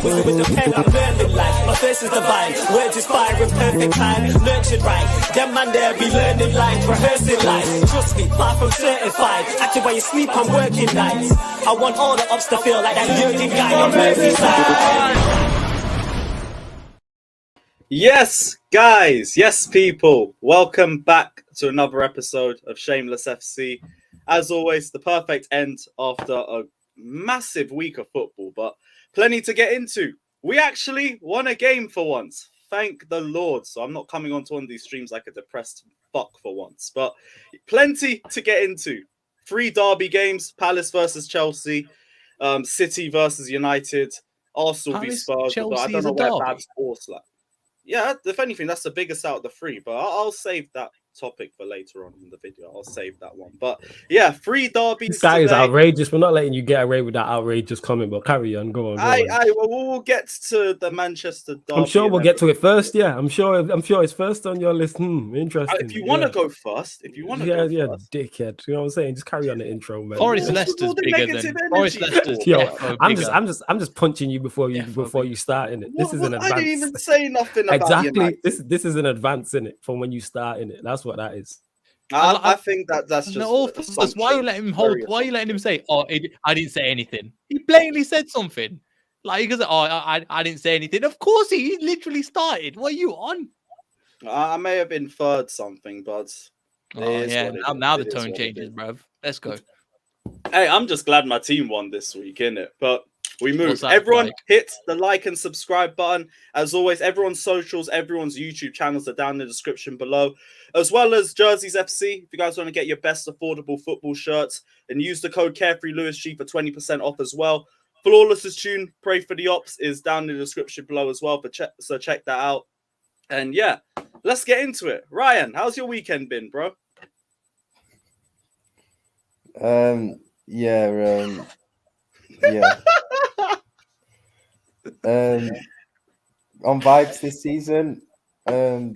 Whistle with the pen, I'm learning life. My face is divine, words inspire with perfect time. Nurtured right, them man there be learning life, rehearsing life. Trust me, far from certified. Acting while you sleep, I'm working nights. I want all the ups to feel like that Jurgen guy on Merseyside. Yes, guys, yes, people, welcome back to another episode of Shameless FC. As always, the perfect end after a massive week of football, but plenty to get into. We actually won a game for once. Thank the Lord. So I'm not coming onto one of these streams like a depressed fuck for once, but plenty to get into. 3 derby games, Palace versus Chelsea, City versus United, Arsenal v Spurs. But I don't know where Babs or Slack. Yeah, if anything, that's the biggest out of the 3, but I'll save that topic for later on in the video. I'll save that one. But yeah, 3 derbies. This guy is outrageous. We're not letting you get away with that outrageous comment, but carry on. Go on. Well, we'll get to the Manchester derby. I'm sure we'll get to it first. Yeah, I'm sure it's first on your list. Interesting. If you want to go first, go first. Dickhead. You know what I'm saying? Just carry on the intro, man. Forest Leicester's bigger than Forest Leicester's. Yo, I'm just punching you before you start in it. This is an advance. I didn't even say nothing about exactly. This is an advance in it from when you start in it. That's what that is. I think that's just. Why are you letting him hold? Why are you letting him say? Oh, I didn't say anything. He blatantly said something. Like he goes, oh, I didn't say anything. Of course, he literally started. What are you on? I may have inferred something, but now the tone changes, bruv. Let's go. Hey, I'm just glad my team won this week, innit? But we moved. Everyone hit the like and subscribe button. As always, everyone's socials, everyone's YouTube channels are down in the description below, as well as Jerseys FC. If you guys want to get your best affordable football shirts, and use the code CarefreeLewisG for 20% off as well. Flawless's tune, Pray for the Ops, is down in the description below as well. So check that out. And yeah, let's get into it. Ryan, how's your weekend been, bro? Yeah. On vibes this season. Are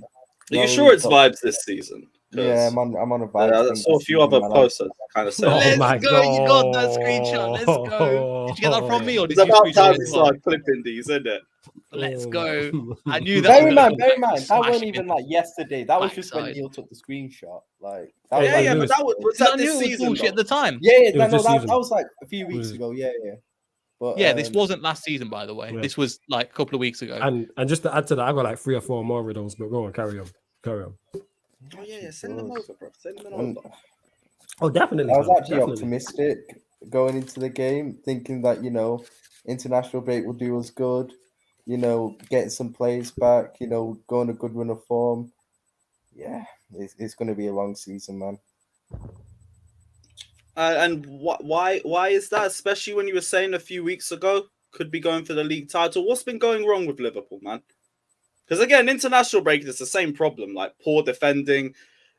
you sure it's vibes this season? Yeah, I'm on a vibe. I saw a few other posts that kind of said, Let's go. You got that screenshot. Let's go. Did you get that from me? Or did it's about time we start clipping these, isn't it? Let's go. I knew that. Bear in mind, that wasn't even like yesterday. That was just when Neil took the screenshot. Like, but that was that this season bullshit at the time. Yeah, that was like a few weeks ago. Yeah. But, this wasn't last season, by the way. Yeah. This was like a couple of weeks ago. And just to add to that, I got like 3 or 4 more of those. But go on, carry on. Oh yeah, send them over, bro. Send them over. Oh, definitely. I was actually optimistic going into the game, thinking that international break will do us good. Getting some players back. Going a good run of form. Yeah, it's going to be a long season, man. And why is that? Especially when you were saying a few weeks ago, could be going for the league title. What's been going wrong with Liverpool, man? Because again, international break is the same problem, like poor defending.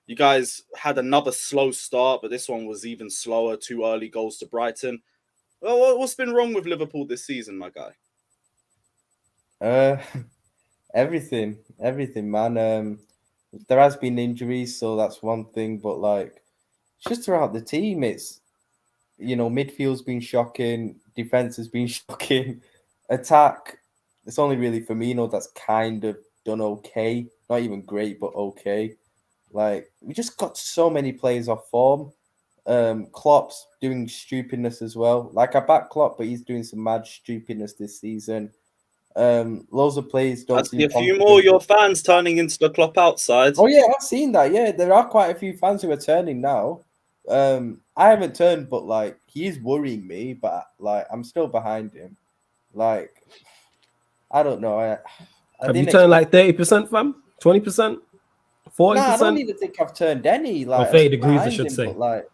You guys had another slow start, but this one was even slower. 2 early goals to Brighton. Well, what's been wrong with Liverpool this season, my guy? Everything, man. There has been injuries, so that's one thing. But like, just throughout the team, it's midfield's been shocking, defense has been shocking, attack. It's only really Firmino that's kind of done okay. Not even great, but okay. Like, we just got so many players off form. Klopp's doing stupidness as well. Like, I back Klopp, but he's doing some mad stupidness this season. Loads of players don't see a few more of your fans turning into the Klopp outside. Oh, yeah, I've seen that. Yeah, there are quite a few fans who are turning now. I haven't turned, but, like, he is worrying me, but, like, I'm still behind him. Like, I don't know. Have you turned like 30%, fam? 20%? 40%? No, I don't even think I've turned any. Like, 30 degrees, I should say. But, like,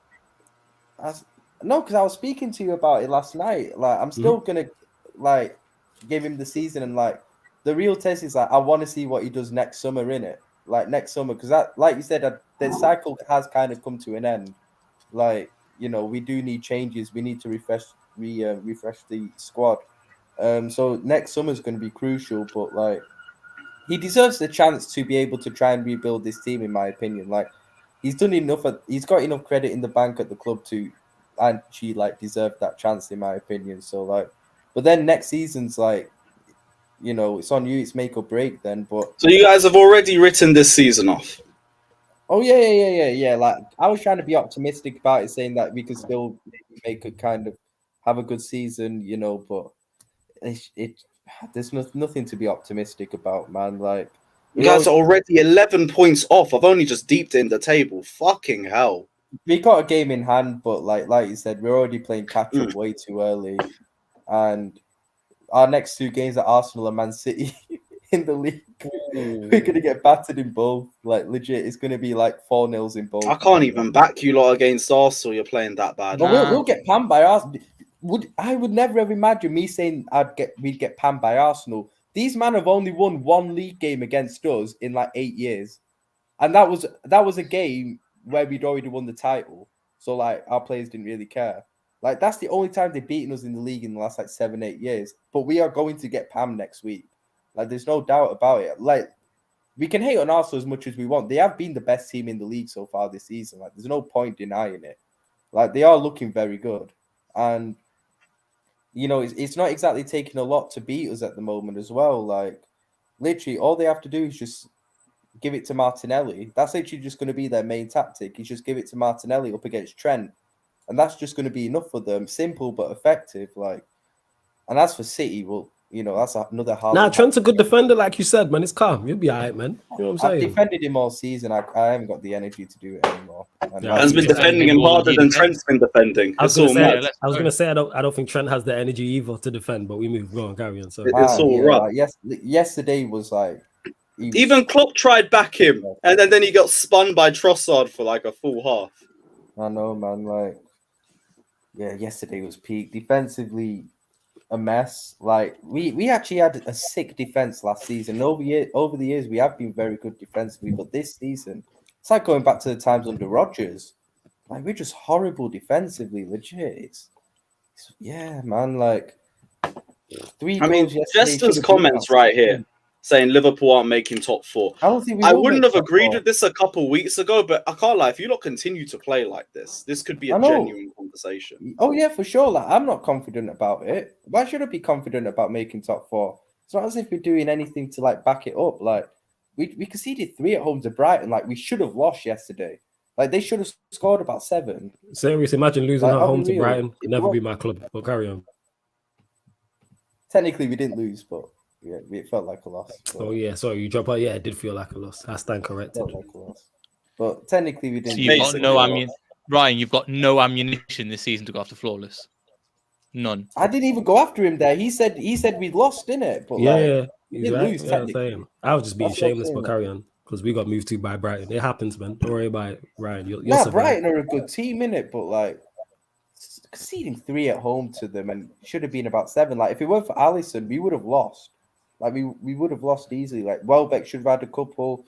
because I was speaking to you about it last night. Like, I'm still gonna like give him the season, and like the real test is like I want to see what he does next summer, innit? Like next summer, because that, like you said, the cycle has kind of come to an end. Like, we do need changes. We need to refresh the squad. So next summer is going to be crucial, but like he deserves the chance to be able to try and rebuild this team, in my opinion. Like, he's done enough. He's got enough credit in the bank at the club to actually like deserve that chance, in my opinion. So like, but then next season's like you know, it's on you. It's make or break then. But So you guys have already written this season off. oh yeah. Like I was trying to be optimistic about it, saying that we could still make a kind of have a good season, you know. But there's nothing to be optimistic about, man. Like You guys are already 11 points off. I've only just deeped in the table. Fucking hell. we got a game in hand, but like you said, we're already playing catch up way too early, and our next two games are Arsenal and Man City in the league. We're gonna get battered in both. Like legit, it's gonna be like 4-0 in both. I can't even back you lot against Arsenal. You're playing that bad. But we'll get panned by Arsenal. I would never have imagined me saying we'd get panned by Arsenal. These men have only won one league game against us in like 8 years, and that was a game where we'd already won the title. So like our players didn't really care. Like that's the only time they've beaten us in the league in the last like 7-8 years. But we are going to get panned next week. Like there's no doubt about it. Like we can hate on Arsenal as much as we want. They have been the best team in the league so far this season. Like there's no point denying it. Like they are looking very good, and you know it's not exactly taking a lot to beat us at the moment as well. Like literally, all they have to do is just give it to Martinelli. That's literally just going to be their main tactic. Is just give it to Martinelli up against Trent, and that's just going to be enough for them. Simple but effective. Like, and as for City, well, you know that's another hard. Nah, Trent's a good defender, like you said, man. It's calm. You'll be all right, man. You know what I'm I've saying? defended him all season. I haven't got the energy to do it anymore. And Yeah, like, Man's been defending him harder than Trent's been defending. I was It's all gonna say, mad. I was gonna say, I don't think Trent has the energy either to defend, but we move. Go on, carry on. So It's all yeah, rough. like, yesterday was like Even Klopp tried back him, and then he got spun by Trossard for like a full half. I know, man. Like, yeah, yesterday was peak defensively. A mess. Like we actually had a sick defense last season. Over the years, we have been very good defensively, but this season, it's like going back to the times under Rodgers. Like we're just horrible defensively, legit. Yeah, man. Like three. I mean, goals yesterday Jester's should have comments been right here saying Liverpool aren't making top four. I don't think I will wouldn't make have top agreed four. with this a couple weeks ago, but I can't lie. If you lot continue to play like this could be a I know. genuine conversation. Oh yeah, for sure. Like I'm not confident about it. Why should I be confident about making top four? It's not as if we're doing anything to like back it up. Like we conceded 3 at home to Brighton. Like we should have lost yesterday. Like they should have scored about 7. serious, imagine losing Like, at I'll home be to real. Brighton. Could It never was- be my club. But carry on. Technically, we didn't lose, but yeah, it felt like a loss. But Oh yeah, sorry, you drop out. Yeah, it did feel like a loss. I stand it corrected. felt like a loss. But technically, we didn't. So you've got Basically, no a ammunition, Ryan. You've got no ammunition this season to go after flawless. None. I didn't even go after him there. He said we'd lost, didn't it? But like, Yeah, we he's didn't right. lose Yeah, I'm technically. saying. I was just being That's what I'm shameless, but saying, carry on because we got moved to by Brighton. It happens, man. Don't worry about it, Ryan. You'll Nah, survive. Brighton are a good team, innit? But like conceding 3 at home to them and should have been about 7. Like if it weren't for Alisson, we would have lost. Like we would have lost easily. Like Welbeck should have had a couple.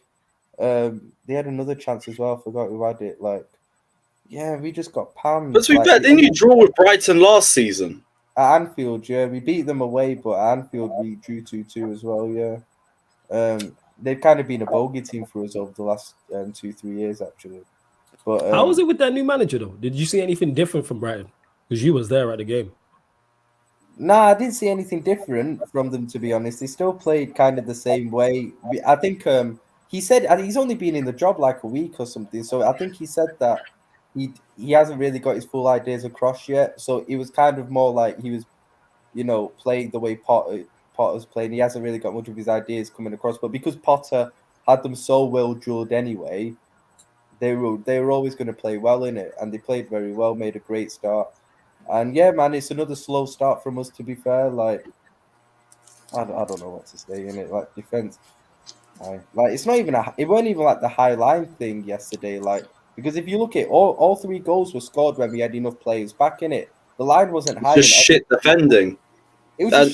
They had another chance as well. I forgot who had it. Like, yeah, we just got pammed. But to be like, fair, didn't you draw with Brighton last season? at Anfield? Yeah, we beat them away, but at Anfield we drew 2-2 as well. Yeah, they've kind of been a bogey team for us over the last 2-3 years actually. But How was it with that new manager though? Did you see anything different from Brighton? Because you was there at the game. Nah, I didn't see anything different from them, to be honest. They still played kind of the same way. I think he said he's only been in the job like a week or something. So I think he said that he hasn't really got his full ideas across yet. So it was kind of more like he was, you know, playing the way Potter's playing. He hasn't really got much of his ideas coming across. But because Potter had them so well drilled anyway, they were always going to play well in it. And they played very well, made a great start. And yeah, man, it's another slow start from us. To be fair, like I don't know what to say in it. Like defense, like it's not even it weren't even like the high line thing yesterday. Like because if you look at all 3 goals were scored when we had enough players back in it. The line wasn't high. Just shit defending. It was And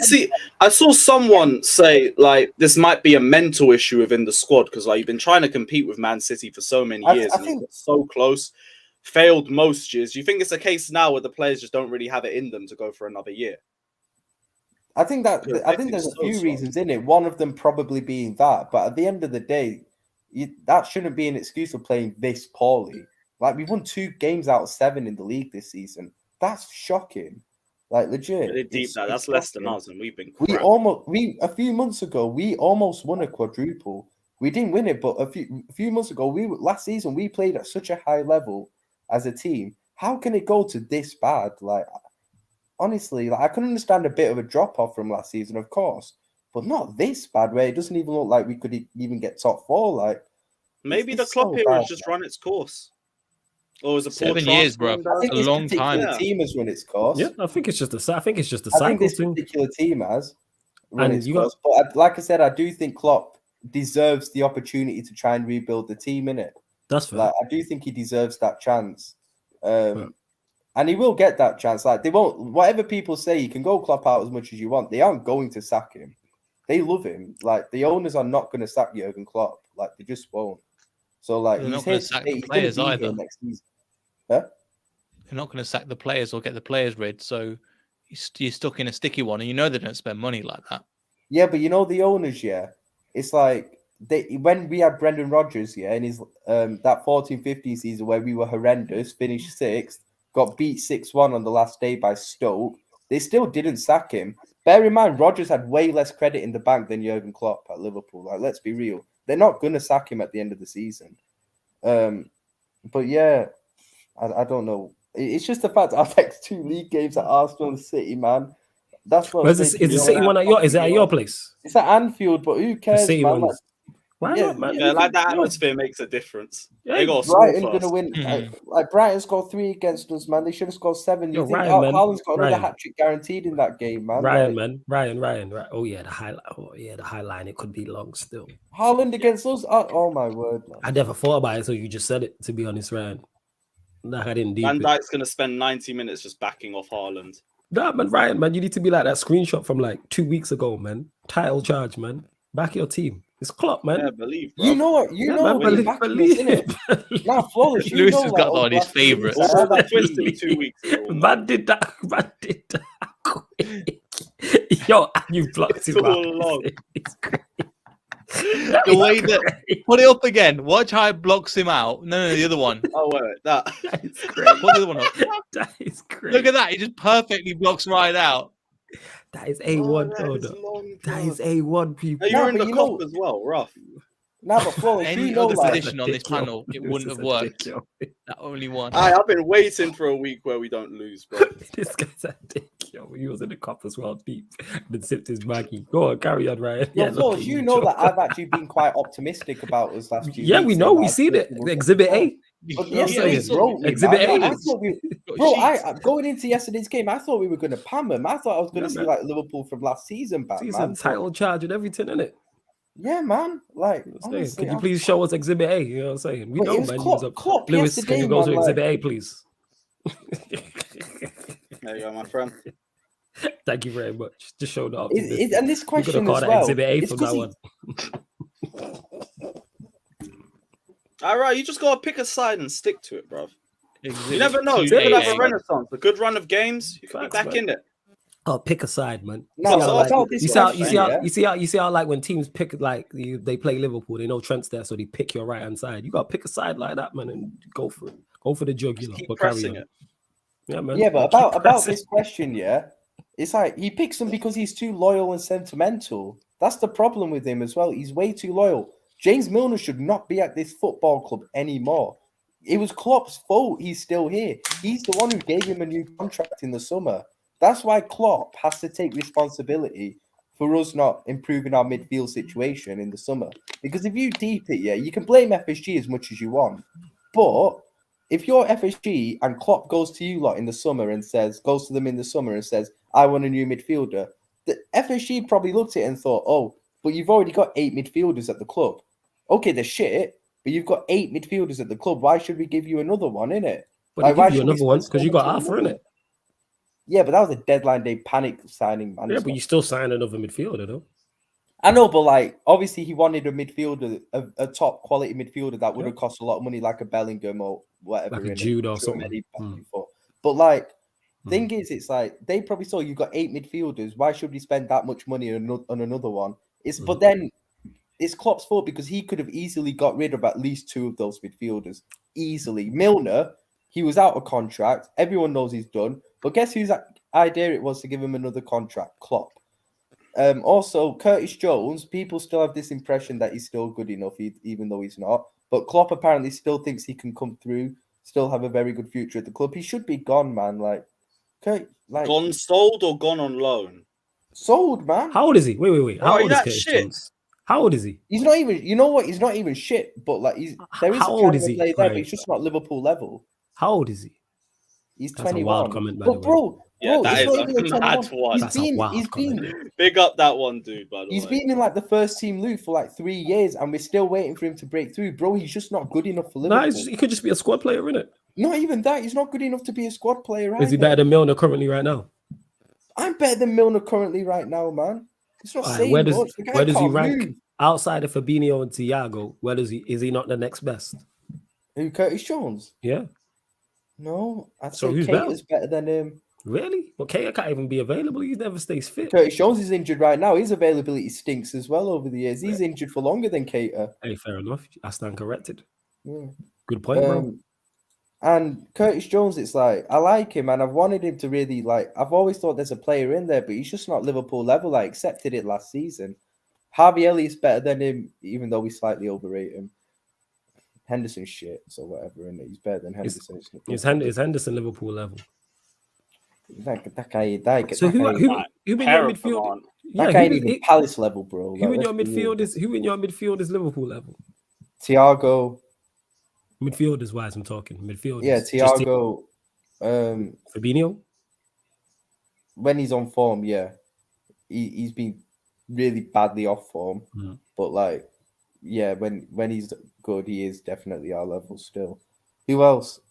just I saw someone say like this might be a mental issue within the squad because like you've been trying to compete with Man City for so many years, I and think it's so close. Failed most years. Do you think it's a case now where the players just don't really have it in them to go for another year? I think there's a few reasons in it. One of them probably being that, but at the end of the day, that shouldn't be an excuse for playing this poorly. Like we won 2 games out of 7 in the league this season. That's shocking. Like legit. Really deep that. That's it's less than shocking. us, and we've been We crap. a few months ago we almost won a quadruple. We didn't win it, but a few months ago last season we played at such a high level as a team. How can it go to this bad? Like honestly, like I can understand a bit of a drop off from last season, of course, but not this bad where it doesn't even look like we could even get top 4. Like Maybe it's the Klopp so era bad, has just run its course. Or was it poor 7 years, transfer bro. window? I think a this long particular time. team has run its course. Yeah, I think it's just a I think cycle this thing. particular team has run And its you got- course. But like I said, I do think Klopp deserves the opportunity to try and rebuild the team, innit? That's fair. Like I do think he deserves that chance. Yeah. And he will get that chance. Like they won't, whatever people say, you can go Klopp out as much as you want. They aren't going to sack him. They love him. Like the owners are not going to sack Jurgen Klopp. Like they just won't. So like They're he's not gonna here to sack stay. the He's gonna players be here either. next season. Huh? They're not going to sack the players or get the players rid. So you're stuck in a sticky one, and you know they don't spend money like that. Yeah, but you know the owners, yeah. It's like when we had Brendan Rodgers, yeah, in his that 14-15 season where we were horrendous, finished 6th, got beat 6-1 on the last day by Stoke. They still didn't sack him. Bear in mind, Rodgers had way less credit in the bank than Jurgen Klopp at Liverpool. Like, let's be real. They're not gonna sack him at the end of the season. But yeah, I don't know. It's just the fact that I've next 2 league games at Arsenal and City, man. That's what Is the City one at your? Is it at your place? It's at Anfield, but who The cares, City man? ones. Why yeah, not, man? Yeah, like that Yeah. atmosphere makes a difference. Yeah, They got to score Brighton first. gonna win. Mhm. Like Brighton scored 3 against us, man. They should have scored 7. You Yo, think Ryan, man. Haaland's got another Ryan. hat trick guaranteed in that game, man? Ryan, Like, man. Ryan. Right. Oh yeah, the highlight. Oh yeah, the high line. It could be long still. Haaland against us. Oh my word, man. I never thought about it, so you just said it. To be honest, Ryan. Nah, I didn't deep Van it. Dijk's going to spend 90 minutes just backing off Haaland. Nah, man, Ryan, man, you need to be like that screenshot from like 2 weeks ago, man. Title charge, man. Back your team. It's Klopp, man. Yeah, believe, bro. You know what? You Yeah, know man, what? We're backing us, innit? Nah, flawless. You Lewis know has that got over on his last 2 weeks, favourites. I had that Twisted tweet. 2 weeks ago. Man did that. Man did that quick. Yo, you blocked him Too out. long. It's great. The way that put it up again. Watch how it blocks him out. No, the other one. Oh, wait, that. That is great. Put the other one up. That is great. Look at that. He just perfectly blocks right out. That is A1. Oh, Oh, that is no. long, That bro. is A1, people. Hey, you're Nah, in but the you cop know- as well, rough. Nah, but flawless. Any You know, other like, position on this panel, it wouldn't have worked. That only one. I've been waiting for a week where we don't lose, bro. This guy's a dick, yo. He was in the cup as well, deep. Then sipped his Maggie. Go on, carry on, Ryan. Yo, look flawless, at you know Joe. that I've actually been quite optimistic about us last few Yeah, weeks. we know. and We that seen it. people- Exhibit A. But You know what I'm yesterday saying? broke me, Exhibit man. A. I thought we, Got bro, sheets. going into yesterday's game, I thought we were going to pam them. I thought I was going Yeah, to see man. like Liverpool from last season back, Season man. title charge and everything, innit? Yeah, man. Like, You know what I'm saying? honestly, Could you please show us Exhibit A? You know what I'm saying? We But it know, was man. Klopp Lewis, can you yesterday, go to man, Exhibit A, please? There you go, my friend. Thank you very much. Just showed up. and this We're gonna question call as that well. Exhibit A it's from 'cause now he- on. All right, you just got to pick a side and stick to it, bro. You Exhibit never know. You A, could have a A. renaissance, a good run of games. You could be Facts, back man. in it. Oh, pick a side, man. No, See no, how, it's like, about this you see how question, you see how like when teams pick like they play Liverpool, they know Trent's there, so they pick your right hand side. You gotta pick a side like that, man, and go for it. Go for the jugular. Keep But carry pressing on. it. Yeah, man. Yeah, but Keep about pressing. this question, yeah, it's like he picks him because he's too loyal and sentimental. That's the problem with him as well. He's way too loyal. James Milner should not be at this football club anymore. It was Klopp's fault he's still here. He's the one who gave him a new contract in the summer. That's why Klopp has to take responsibility for us not improving our midfield situation in the summer. Because if you deep it, yeah, you can blame FSG as much as you want. But if you're FSG and Klopp goes to you lot in the summer and goes to them in the summer and says, I want a new midfielder, the FSG probably looked at it and thought, oh, but you've already got 8 midfielders at the club. Okay, they're shit, but you've got 8 midfielders at the club. Why should we give you another one, innit? But Like, they why give you should we another one spend because so you got much Arthur on in another? it. Yeah, but that was a deadline day panic signing, man. Yeah, It's but not- you still signed another midfielder though. I know, but like, obviously, he wanted a midfielder, a top quality midfielder that would have cost a lot of money, like a Bellingham or whatever. Like a innit? Jude or Sure, something. Eddie back Mm. before. But like, Mm. thing is, it's like they probably saw you got 8 midfielders. Why should we spend that much money on another one? But then it's Klopp's fault because he could have easily got rid of at least 2 of those midfielders easily. Milner, he was out of contract. Everyone knows he's done. But guess who's idea it was to give him another contract, Klopp. Also, Curtis Jones, people still have this impression that he's still good enough, even though he's not. But Klopp apparently still thinks he can come through, still have a very good future at the club. He should be gone, man. Gone sold or gone on loan? Sold, man. How old is he? Wait. How old is Curtis shit? Jones? How old is he? He's not even. You know what? He's not even shit. But like, there is How a old is caliber he? player there, but Right. he's just not Liverpool level. How old is he? He's That's a 21. wild comment, by the But way. bro, Yeah, that it's is not a even mad 21. one. That's a wild comment. Big up that one, dude, by the He's way. been in like the first team loop for like 3 years, and we're still waiting for him to break through. Bro, he's just not good enough for Liverpool. Nah, he could just be a squad player, innit? Not even that. He's not good enough to be a squad player. Is he either. better than Milner currently right now? I'm better than Milner currently right now, man. It's not Alright, saying where does much. The guy he can't rank move. outside of Fabinho and Thiago? Where does he? Is he not the next best? Who, Curtis Jones? Yeah, No, I'd So say who's Keita's better than him. really? Well, Keita can't even be available. He never stays fit. Curtis Jones is injured right now. His availability stinks as well over the years. He's injured for longer than Keita. Hey, fair enough. I stand corrected. Yeah. Good point, bro. And Curtis Jones, it's like, I like him and I've wanted him to really, like, I've always thought there's a player in there, but he's just not Liverpool level. I accepted it last season. Harvey Elliott's better than him, even though we slightly overrate him. Henderson's shit, so whatever, and he's better than Henderson. Is Henderson Liverpool level? That guy. So who in your Pair of them midfield? aren't. That guy ain't even Palace level, bro. Who in your let's be real. midfield is Liverpool level? Thiago. Midfielders wise, I'm talking. Midfielders. Yeah, Thiago. Fabinho. When he's on form, yeah, he's been really badly off form. Mhm. But like, yeah, when he's good, he is definitely our level still. Who else?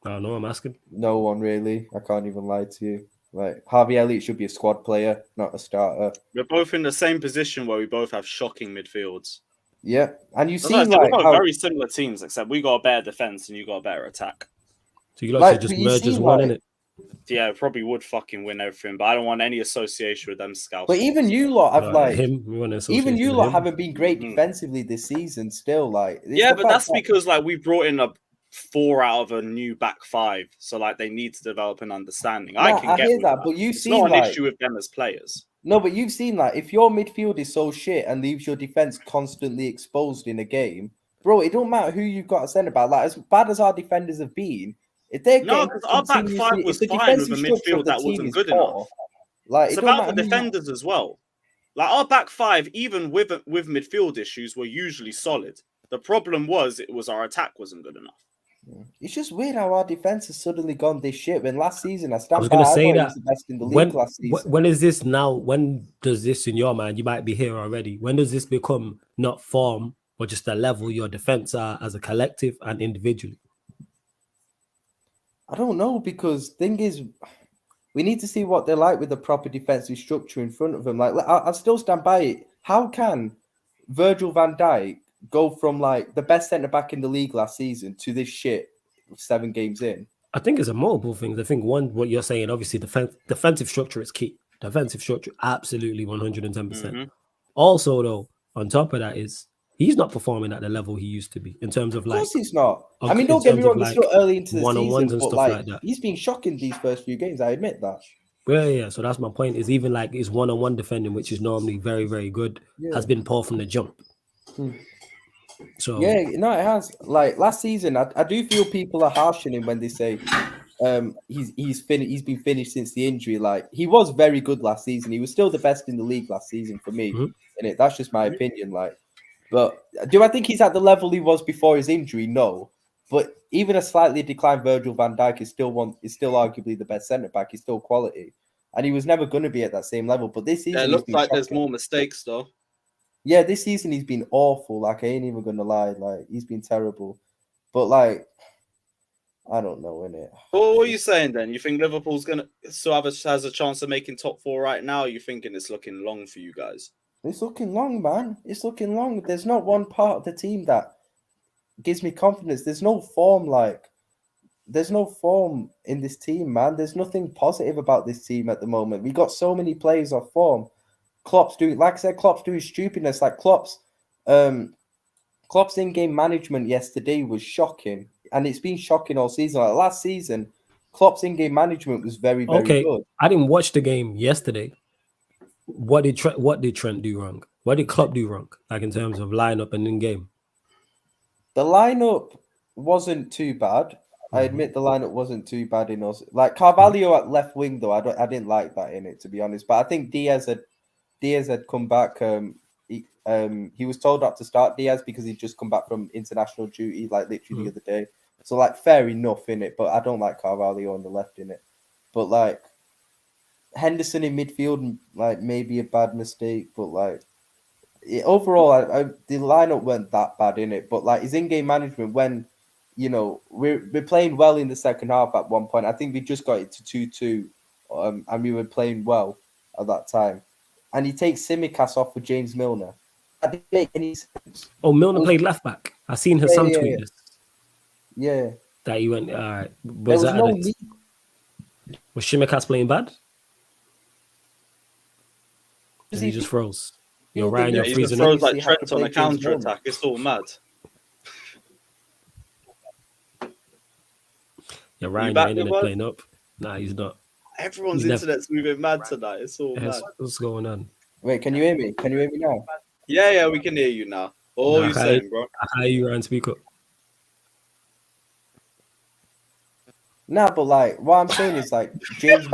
I don't know. I'm asking. No one really. I can't even lie to you. Like Harvey Elliott should be a squad player, not a starter. We're both in the same position where we both have shocking midfields. Yeah, and you see, We've like, got how, very similar teams, except we got a better defense and you got a better attack. So you like Like, to just but you merge see, as one like- in it. Yeah, probably would fucking win everything, but I don't want any association with them scouts. but even you lot have like, him. We want to associate even you with lot him. haven't been great Mhm. defensively this season. Still, like, it's Yeah, the but fact that's that- because like we brought in a 4 out of a new back 5, so like they need to develop an understanding. I Nah, can I get hear with that, but you've It's seen not an like, issue with them as players. no, but you've seen like, if your midfield is so shit and leaves your defense constantly exposed in a game, bro, it don't matter who you've got a centre back. Like, as bad as our defenders have been, if they're No, getting because our back continuously- 5 if was the fine with defensive a structure of midfield the that team wasn't is good poor, enough. like, It's it don't about the matter who you- defenders as well. Like our back 5, even with midfield issues, were usually solid. The problem was our attack wasn't good enough. It's just weird how our defense has suddenly gone this shit. When last season, I stand was by, gonna I say thought he that was the best in the league last season. When is this now? When does this, in your mind, you might be here already? When does this become not form, but just a level your defense are as a collective and individually? I don't know, because thing is, we need to see what they're like with the proper defensive structure in front of them. Like, I still stand by it. How can Virgil van Dijk go from like the best centre back in the league last season to this shit 7 games in? I think it's a multiple things. I think one, what you're saying, obviously, defensive structure is key. Defensive structure, absolutely 110%. Mhm. Also, though, on top of that is he's not performing at the level he used to be in terms of Of like. course he's not. I Okay, mean, in don't get me terms of, wrong, it's like, still early into the one-on-ones season, and but stuff like, like that. he's been shocking these first few games. I admit that. Yeah. So that's my point. Is even like his one-on-one defending, which is normally very, very good, has been poor from the jump. Hmm. So Yeah, no, it has. Like last season, I do feel people are harshing him when they say he's been finished since the injury. Like, he was very good last season. He was still the best in the league last season for me. Mhm. And that's just my opinion. Like, but do I think he's at the level he was before his injury? No. But even a slightly declined Virgil van Dijk is still arguably the best centre back. He's still quality, and he was never going to be at that same level. But this season, Yeah, it he's looks been like there's shocking. more mistakes though. Yeah, this season he's been awful. Like, I ain't even gonna lie. Like, he's been terrible. But like, I don't know, innit? Well, what are you saying then? You think Liverpool's gonna has a chance of making top 4 right now? Or you thinking it's looking long for you guys? It's looking long, man. It's looking long. There's not one part of the team that gives me confidence. There's no form. There's no form in this team, man. There's nothing positive about this team at the moment. We got so many players off form. Klopp's doing, like I said, Klopp's doing stupidness. Like Klopp's in-game management yesterday was shocking, and it's been shocking all season. Like last season, Klopp's in-game management was very, very Okay, good. I didn't watch the game yesterday. What did Trent do wrong? What did Klopp do wrong? Like in terms of lineup and in-game. The lineup wasn't too bad. I admit the lineup wasn't too bad in us. Like Carvalho at left wing, though, I didn't like that in it, to be honest. But I think Diaz had come back. He was told not to start Diaz because he'd just come back from international duty, like literally the other day. So like fair enough in it, but I don't like Carvalho on the left in it. But like Henderson in midfield, like maybe a bad mistake, but like overall, the lineup weren't that bad in it. But like his in-game management, when we're playing well in the second half at one point. I think we just got it to 2-2, and we were playing well at that time. And he takes Tsimikas off with James Milner. That didn't make any sense. Oh, Milner played left back. I seen her son tweet this. Yeah. That he went. All right. Was Tsimikas playing bad? he He just froze. You're Yeah, Ryan. yeah, You're He just freezing throws up. like Trent on a counter attack. It's all mad. Yeah, Ryan. back Your internet with us? playing up. Nah, he's not. Everyone's He's never- internet's moving mad tonight. It's all mad. What's going on? Wait, can you hear me? Can you hear me now? Yeah, we can hear you now. What are you Okay. saying, bro? How are you, Ryan? Speak up. Nah, but like what I'm saying is like James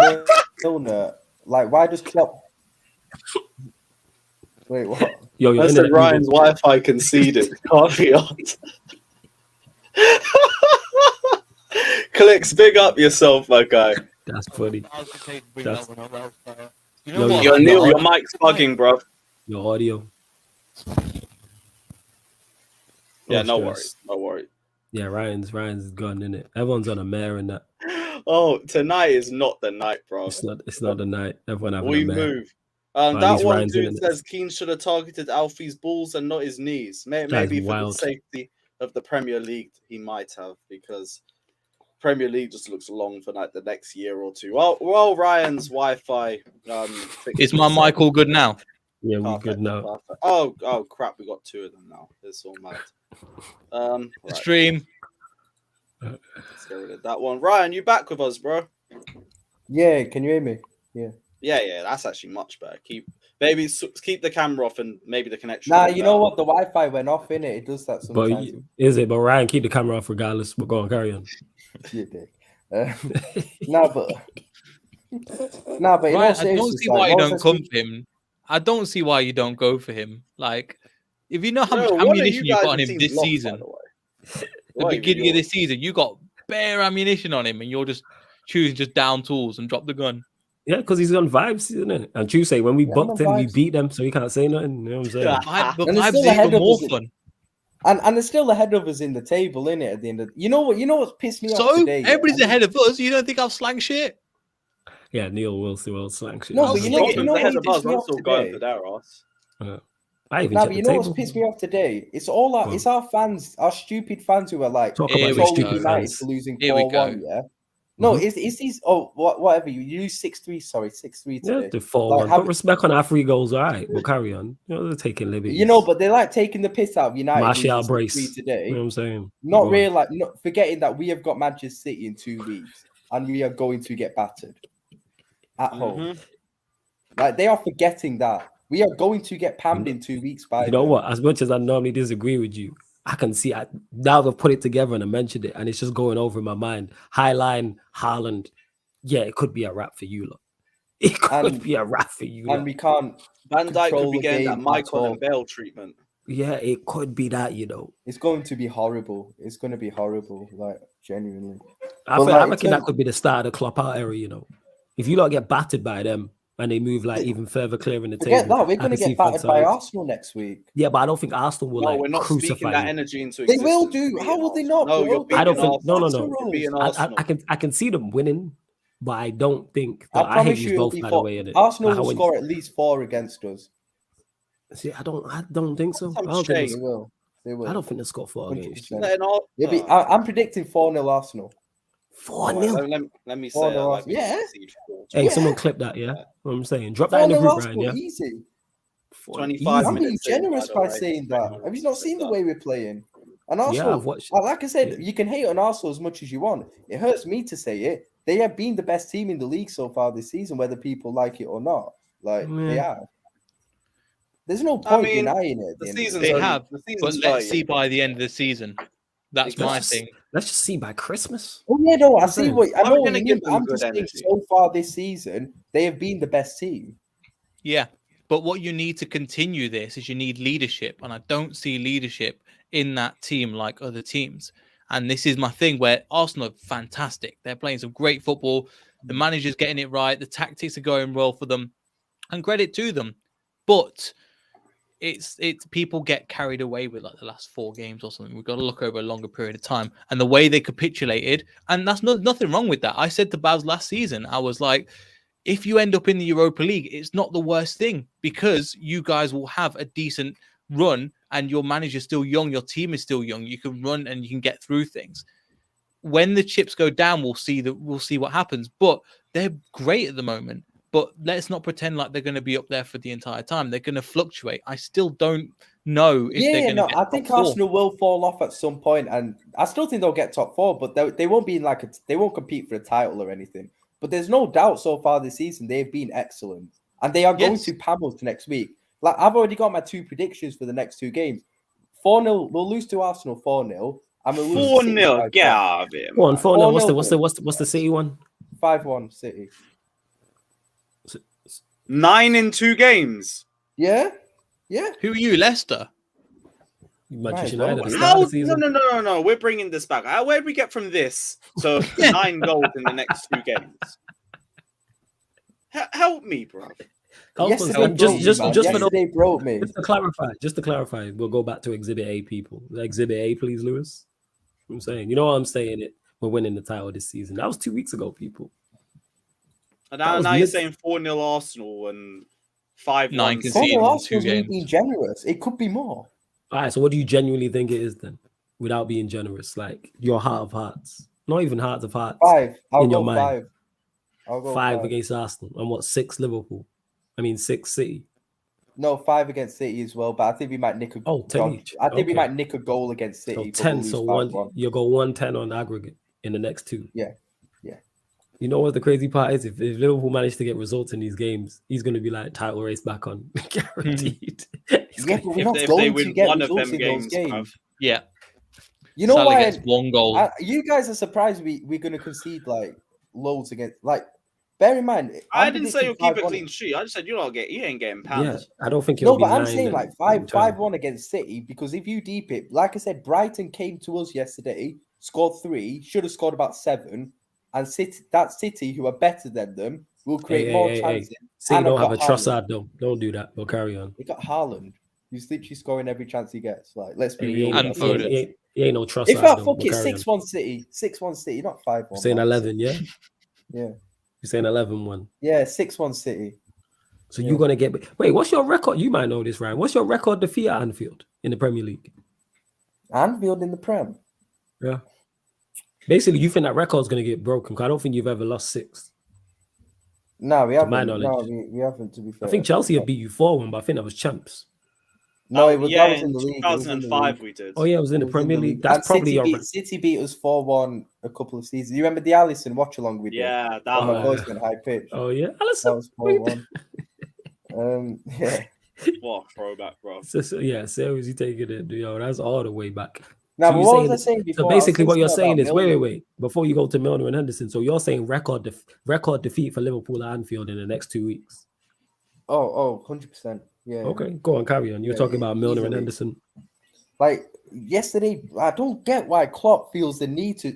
Milner. Like, why does Klopp? Wait, what? Yo, your I said internet. Ryan's Wi-Fi conceded. Can't be on. Clicks, big up yourself, my guy. That's funny. That's- You Yo, know what? Yo, Neil, your mic's bugging, bro. Your audio. Yeah, Oh, no stress. worries. No worries. Yeah, Ryan's gone in it. Everyone's on a mare in that. Oh, tonight is not the night, bro. It's not the night. Everyone having We a mare. move. at That least one Ryan's in dude it. says Keane should have targeted Alfie's balls and not his knees. That is Maybe for wild. the safety of the Premier League, he might have, because Premier League just looks long for like the next year or two. Well, Ryan's Wi-Fi. Is my mic all good now? Yeah, we Perfect, good now. perfect. Oh crap! We got two of them now. It's all mad. Right, Stream. let's get rid of that one. Ryan, you back with us, bro? Yeah, can you hear me? Yeah. That's actually much better. Keep the camera off and maybe the connection. Nah, will you go know out. what? The Wi-Fi went off in it. It does that But sometimes. but Ryan, keep the camera off regardless. But go on, carry on. You dick. Nah, but in all Right, I don't seriousness, see like, why you what don't was I come speaking- for him. I don't see why you don't go for him. Like, if you know how much Bro, one of ammunition you guys got on have him seen this lots, by season, the way. the What, beginning of you're- this season, you got bare ammunition on him, and you're just choosing just down tools and drop the gun. Yeah, because he's on vibes, isn't it? And Tuesday, when we Yeah, I'm bucked on him, we vibes. beat them, so he can't say nothing. You know what I'm saying? Yeah. But And it's vibes still are ahead even of more us. fun. And they're still ahead of us in the table, innit? At the end of what's pissed me off So today? everybody's ahead of us. You don't think I'll slang shit? Yeah, Neil will slang shit. No, I'll but see you know who's what ahead of pissed us. me I'm off still going today? for their ass. I even Nah, checked but you the know what's table. pissed me off today? It's all our, Go on. it's our fans, our stupid fans who are like Talk Here about we the trolling go. stupid United fans. for losing Here we 4-1. go. Yeah. No, Mhm. it's these. Oh, whatever. You lose 6-3. Sorry, 6-3 Yeah, today. the 4-1. Like, Put respect on our 3 goals, all right. But carry on. You know, they're taking liberties. You know, but they're like taking the piss out of United. Martial losing brace. 6-3 today. You know what I'm saying? Not Go on. really, not forgetting that we have got Manchester City in 2 weeks, and we are going to get battered at home. Mhm. Like they are forgetting that we are going to get pammed in 2 weeks. By You know them. what? As much as I normally disagree with you, I can see now they've put it together and I mentioned it, and it's just going over in my mind. Highline, Haaland. Yeah, it could be a wrap for you, lot. It could And- be a wrap for you, And lot. we can't. Van Dijk Control could be the getting that game at Michael all. and Bale treatment. Yeah, it could be that, you know. It's going to be horrible. It's going to be horrible. Like genuinely. I But, feel, I like, reckon that could be the start of the Klopp out era, you know. If you lot get battered by them and they move like even further clear in the Forget table. that. We're I going can to see get battered by sides. Arsenal next week. Yeah, but I don't think Arsenal will No, we're like not speaking crucify that you. energy into They existence. will do. You're How being will they Arsenal. not? No, bro? you're They're I don't being think. No, no, Arsenal. no. You're being I Arsenal. I can see them winning, but I don't think. I I hate promise you you, it'll both be by the way. innit? Arsenal Like, will how when- score at least 4 against us. See, I don't think so. Some I don't shame. think. They will. They will. I don't think they score 4 against you. 100%. Letting all- It'll be, I'm predicting 4-0 Arsenal. 4-0. Let me say 4-0 that. Like, Arsenal. Yeah. Hey, Yeah. someone clip that, yeah? What I'm saying. Drop that in the 4-0 group, Arsenal, Ryan, yeah? easy. 25 I'm being minutes in, generous by the by way. saying that. Have you not seen the way we're playing? And Yeah, Arsenal, I've watched. like I said, Yeah. you can hate on Arsenal as much as you want. It hurts me to say it, they have been the best team in the league so far this season, whether people like it or not. Like they are. There's no point denying it. The season's They only- have, the season's but let's starting. see by the end of the season. That's my Let's just- thing. Let's just see by Christmas. Oh yeah, no, I I'm see saying. what I Are know we what gonna you give mean. them I'm good just saying, energy? so far this season, they have been the best team. Yeah, but what you need to continue this is you need leadership, and I don't see leadership in that team like other teams. And this is my thing where Arsenal are fantastic. They're playing some great football. The manager's getting it right. The tactics are going well for them, and credit to them. But it's people get carried away with like the last 4 games or something. We've got to look over a longer period of time, and the way they capitulated. And that's nothing wrong with that. I said to Baz last season, I was like, if you end up in the Europa League, it's not the worst thing because you guys will have a decent run and your manager's still young, your team is still young. You can run and you can get through things. When the chips go down, we'll see what happens. But they're great at the moment. But let's not pretend like they're going to be up there for the entire time. They're going to fluctuate. I still don't know if they're going to get I think top 4. Arsenal will fall off at some point, and I still think they'll get top 4, but they won't be in they won't compete for a title or anything. But there's no doubt so far this season they've been excellent, and they are going to Pamels next week. Like I've already got my 2 predictions for the next 2 games. 4-0, we'll lose to Arsenal 4-0, and we'll lose 4-0. Get out of here. Go on, 4-0. 4-0. What's the City one? 5-1 City. 9 in 2 games. Yeah. Who are you, Leicester? Manchester Might as well. United at the start of the season. No. We're bringing this back. Where did we get from this to 9 goals in the next 2 games? Help me, bro. Yesterday broke me. Just to clarify, we'll go back to Exhibit A, people. Exhibit A, please, Lewis. I'm saying, you know what I'm saying? We're winning the title this season. That was 2 weeks ago, people. And now you're saying 4-0 Arsenal and 5-1 conceded in 2 games. Being generous. It could be more. All right, so what do you genuinely think it is then? Without being generous, like your heart of hearts, not even hearts of hearts. 5. I'll in go your mind. 5. I'll go 5 against Arsenal and what 6 Liverpool? 6 City. No, 5 against City as well, but I think we might nick a 10 each. I think we might nick a goal against So City. 10. So 1, you'll go 1-10 on aggregate in the next 2. Yeah. You know what the crazy part is? If Liverpool manage to get results in these games, he's going to be like title race back on, guaranteed. Yeah, but we're not if they going win to get one of results them in those games, games. Yeah. You know Salah why? gets 1 goal. You guys are surprised we're going to concede like loads against. Like, bear in mind, I didn't say you'll keep a 5-1. clean sheet. I just said you ain't getting Yeah, pounded. I don't think No, it'll be but I'm 9 saying like in turn. 5-1 against City, because if you deep it, like I said, Brighton came to us yesterday, scored 3, should have scored about 7, and City, who are better than them, will create more chances. City And don't I've have a got trust Haaland. out though. Don't do that. We'll carry on. They got Haaland, who's literally scoring every chance he gets. Like, let's be He real. And ain't, Foden. he ain't no trust If out I though. fuck We'll it, carry on. 6-1 City, 6-1 City, not 5-1. You're saying 11, yeah? Yeah. You're saying 11-1. Yeah, 6-1 City. So you're gonna get. Wait, what's your record? You might know this, Ryan. What's your record defeat at Anfield in the Premier League? Anfield in the Prem. Yeah. Basically, you think that record's gonna get broken? Because I don't think you've ever lost 6. No, we To my haven't. No, knowledge. we haven't. To be fair, I think Chelsea have beat you 4-1, but I think that was champs. No, that was in in the league. It was in the 2005 league. we did. Oh yeah, it was in It the was Premier the League. That's And probably City beat us 4-1 a couple of seasons. You remember the Alisson watch along with Yeah, that Oh, my one. voice went high pitch. Oh yeah, That Alisson. was 4-1. Yeah. What a throwback, bro. Yeah, seriously taking it. Yo, that's all the way back. Now, So but you're what saying was I saying before? So I was basically, what you're thinking saying about is, Milner. wait. Before you go to Milner and Henderson, so you're saying record defeat for Liverpool at Anfield in the next 2 weeks. Oh, 100%. Yeah. Okay, go on, carry on. You're Yeah, talking about Milner and easily. Henderson. Like yesterday, I don't get why Klopp feels the need to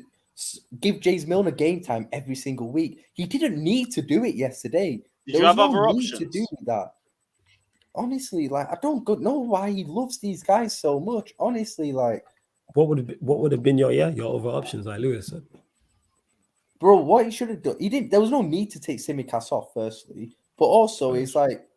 give James Milner game time every single week. He didn't need to do it yesterday. Did you have other need options? to do that. Honestly, like I don't know why he loves these guys so much. Honestly, like What would have been your other options, like Lewis said? bro, what he should have done, he didn't. There was no need to take Tsimikas off, firstly, but also it's like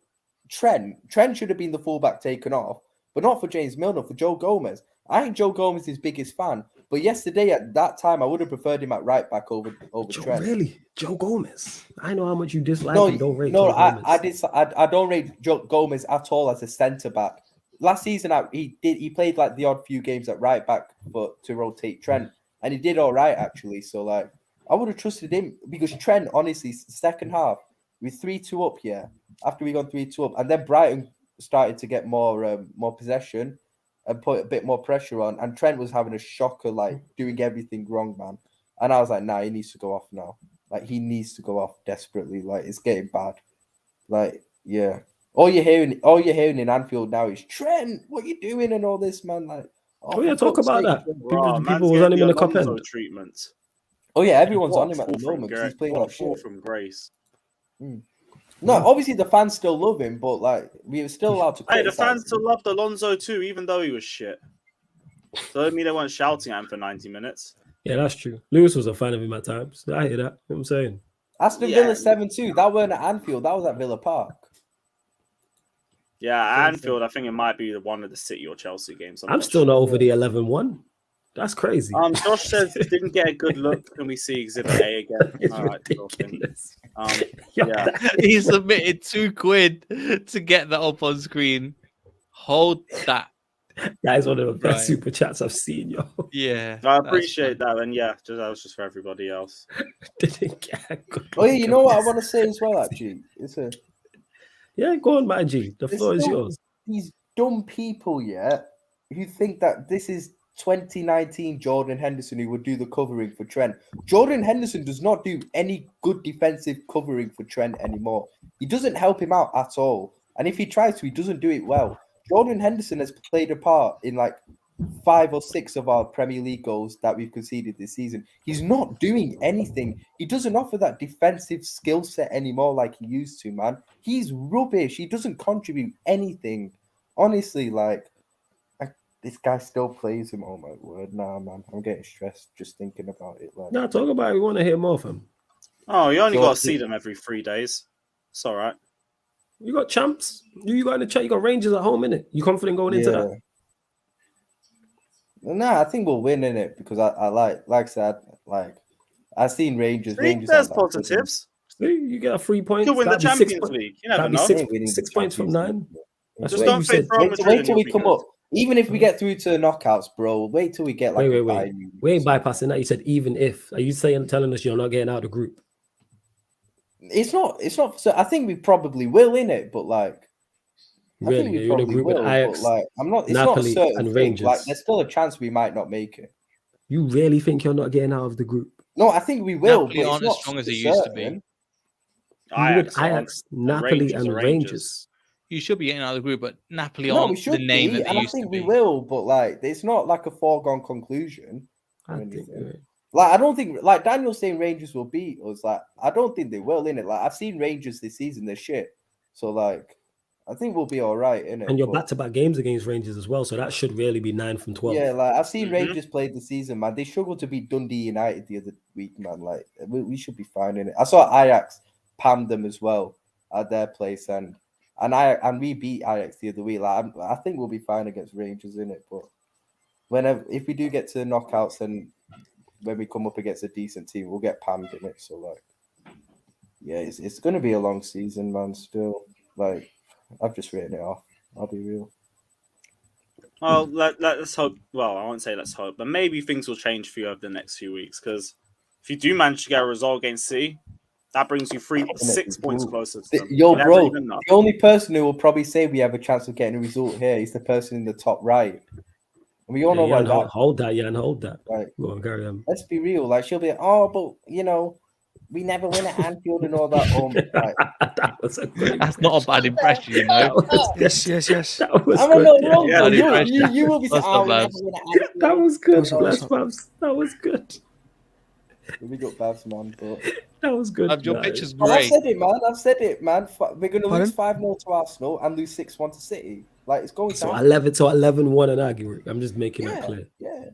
Trent should have been the fullback taken off, but not for James Milner, for Joe Gomez. I ain't Joe Gomez his biggest fan, but yesterday at that time I would have preferred him at right back over Trent. Really, Joe Gomez? I know how much you dislike No, and don't rate. no, Joe Gomez. I don't rate Joe Gomez at all as a centre back. Last season, he played like the odd few games at right back, but to rotate Trent, and he did all right actually. So like, I would have trusted him because Trent, honestly, second half, we 3-2 up, yeah. After we gone 3-2 up, and then Brighton started to get more possession and put a bit more pressure on, and Trent was having a shocker, like doing everything wrong, man. And I was like, nah, he needs to go off now. Like he needs to go off desperately. Like it's getting bad. Like yeah, all you're hearing in Anfield now is Trent, what you doing and all this, man. Like Oh yeah, talk about that. Wow, People was on him in the cup Alonso end. treatment. Oh yeah, everyone's What on him at the fall from moment because gra- he's playing what like a fall shit. from grace. No, obviously the fans still love him, but like we were still allowed to. Hey, the criticize fans him. still loved Alonso too, even though he was shit. So I mean they weren't shouting at him for 90 minutes. Yeah, that's true. Lewis was a fan of him at times. I hear that. You know what I'm saying? Aston Yeah. Villa 7-2. That weren't at Anfield. That was at Villa Park. Yeah, Anfield, I think it might be one of the City or Chelsea games. I'm still not over the 11-1. That's crazy. Josh says didn't get a good look. Can we see Exhibit A again? It's All right, cool thing. ridiculous. Yeah. He submitted £2 to get that up on screen. Hold that. That is one of the best Right. super chats I've seen, yo. Yeah. I appreciate that, and yeah, that was just for everybody else. Didn't get a good Oh yeah, look you at know what I this. want to say as well. Actually, Yeah, go on, my G. The There's floor is still yours. these dumb people, yeah, who think that this is 2019 Jordan Henderson who would do the covering for Trent. Jordan Henderson does not do any good defensive covering for Trent anymore. He doesn't help him out at all. And if he tries to, he doesn't do it well. Jordan Henderson has played a part in like 5 or 6 of our Premier League goals that we've conceded this season. He's not doing anything. He doesn't offer that defensive skill set anymore like he used to, man. He's rubbish. He doesn't contribute anything. Honestly, like, this guy still plays him. Oh my word. Nah, man. I'm getting stressed just thinking about it. Like, No, talk about it. We want to hear more from him. Oh, you only So- got to see them every 3 days. It's all right. You got champs. You got in the chat. You got Rangers at home, innit? You confident going into that? Nah, I think we'll win in it because I like I said, like I've seen Rangers. See, Rangers there's aren't that good. positives. See, you get a 3 points. You could win the That'd be 6 Champions points. League. You never That'd be know. six, Ain't winning the 6 points from Champions 9. League. That's Just what don't you face said. Real Wait Madrid till and we you'll be come good. up. Even if we get through to the knockouts, bro. Wait till we get like Wait. a Bayern Munich We ain't or something. bypassing that. You said even if. Are you telling us you're not getting out of the group? It's not. So I think we probably will in it, but like I Really? think we You're in a probably group with will. Ajax, But like I'm not. It's Napoli, not a certain and thing. Rangers. Like there's still a chance we might not make it. You really think you're not getting out of the group? No, I think we will. Napoli but it's aren't as not strong as they certain. used to be. You would aren't. Ajax, Napoli, Rangers and are Rangers. You should be getting out of the group, but Napoli No, we aren't should the name be, that they and I used to think we be. will. But like, it's not like a foregone conclusion. I think. anything. Like I don't think like Daniel's saying Rangers will beat us. Like I don't think they will in it. Like I've seen Rangers this season, they're shit. So like I think we'll be all right in it. And you're but- back-to-back games against Rangers as well, so that should really be 9 from 12. Yeah, like I've seen Mhm. Rangers play the season, man. They struggled to beat Dundee United the other week, man. Like we should be fine in it. I saw Ajax pam them as well at their place, and we beat Ajax the other week. Like I think we'll be fine against Rangers in it. But if we do get to the knockouts and when we come up against a decent team, we'll get pammed in it. So like, yeah, it's gonna be a long season, man. Still, like I've just written it off. I'll be real. Well, let's hope. Well, I won't say let's hope, but maybe things will change for you over the next few weeks. Because if you do manage to get a result against City, that brings you 6 points closer to them. Yo, Never bro, even know. the only person who will probably say we have a chance of getting a result here is the person in the top right. And we all know why that. Hold that, yeah, and hold that. Like, Go on, carry on. let's be real. Like, she'll be like, oh, but you know, we never win at Anfield and all that. Like, That was a good That's not a bad impression, you know. Yes. That was I'm good. not wrong. Yeah, though. yeah, You will be saying, That's oh, not we never bad. win at Anfield. That was good. What's up, Bless what's up? Babs. That was good. We got Babs, man. But That was good. Your Nah, picture's I've great. said it, man. We're going to lose Pardon? 5-0 to Arsenal and lose 6-1 to City. Like, it's going So down. 11-1 and arguing. I'm just making that clear. Yeah.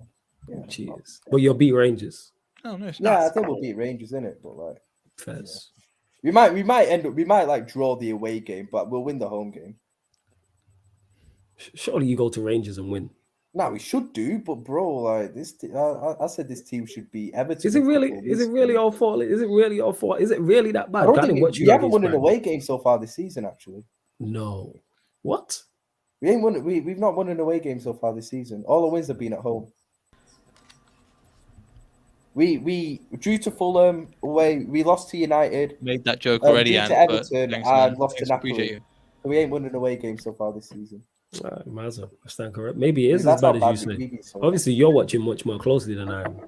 Cheers. But you'll beat Rangers. Oh, no, it's Yeah, not. I think we'll beat Rangers in it, but like Fez. we might like draw the away game, but we'll win the home game. Surely you go to Rangers and win. No, we should do, but bro, like this, I said this team should be Everton. Is it really? football Is this it really year. our fault? Is it really our fault? Is it really that bad? I don't didn't think watch we you haven't against won an Brighton. away game so far this season. Actually, No. What? we ain't won. We've not won an away game so far this season. All the wins have been at home. We drew to Fulham away. We lost to United. Made that joke already, Drew Ant, to but Everton thanks, and man. lost to Thanks, appreciate Napoli. you. So we ain't won an away game so far this season. Mazza, I stand correct. Maybe it is as That's how bad as you bad say. we've been so Obviously, you're watching much more closely than I am.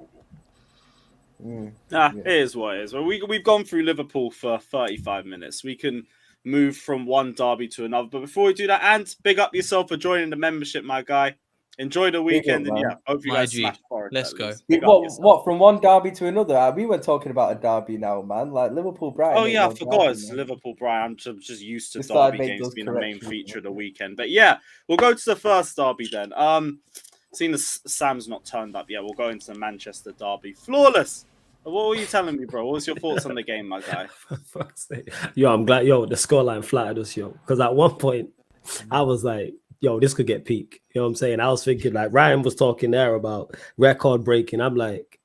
Yeah. It is what it is. Well, we've gone through Liverpool for 35 minutes. We can move from one derby to another. But before we do that, Ant, big up yourself for joining the membership, my guy. Enjoy the weekend, up, and man. yeah, hope you My guys G. smash Forest. Let's at go. least. Big up yourself. What from one derby to another? We weren't talking about a derby now, man. Like Liverpool, Brighton. Oh ain't yeah, I no forgot derby, it's man. Liverpool, Brian. I'm just used to Just thought I'd derby make games those being a main corrections. feature of the weekend. But yeah, we'll go to the first derby then. Seeing as Sam's not turned up yet, we'll go into the Manchester derby. Flawless. What were you telling me, bro? What was your thoughts on the game, my guy? For fuck's sake. Yo, I'm glad. Yo, the scoreline flattered us, yo. Because at one point, I was like, yo, this could get peak. You know what I'm saying? I was thinking, like, Ryan was talking there about record breaking. I'm like,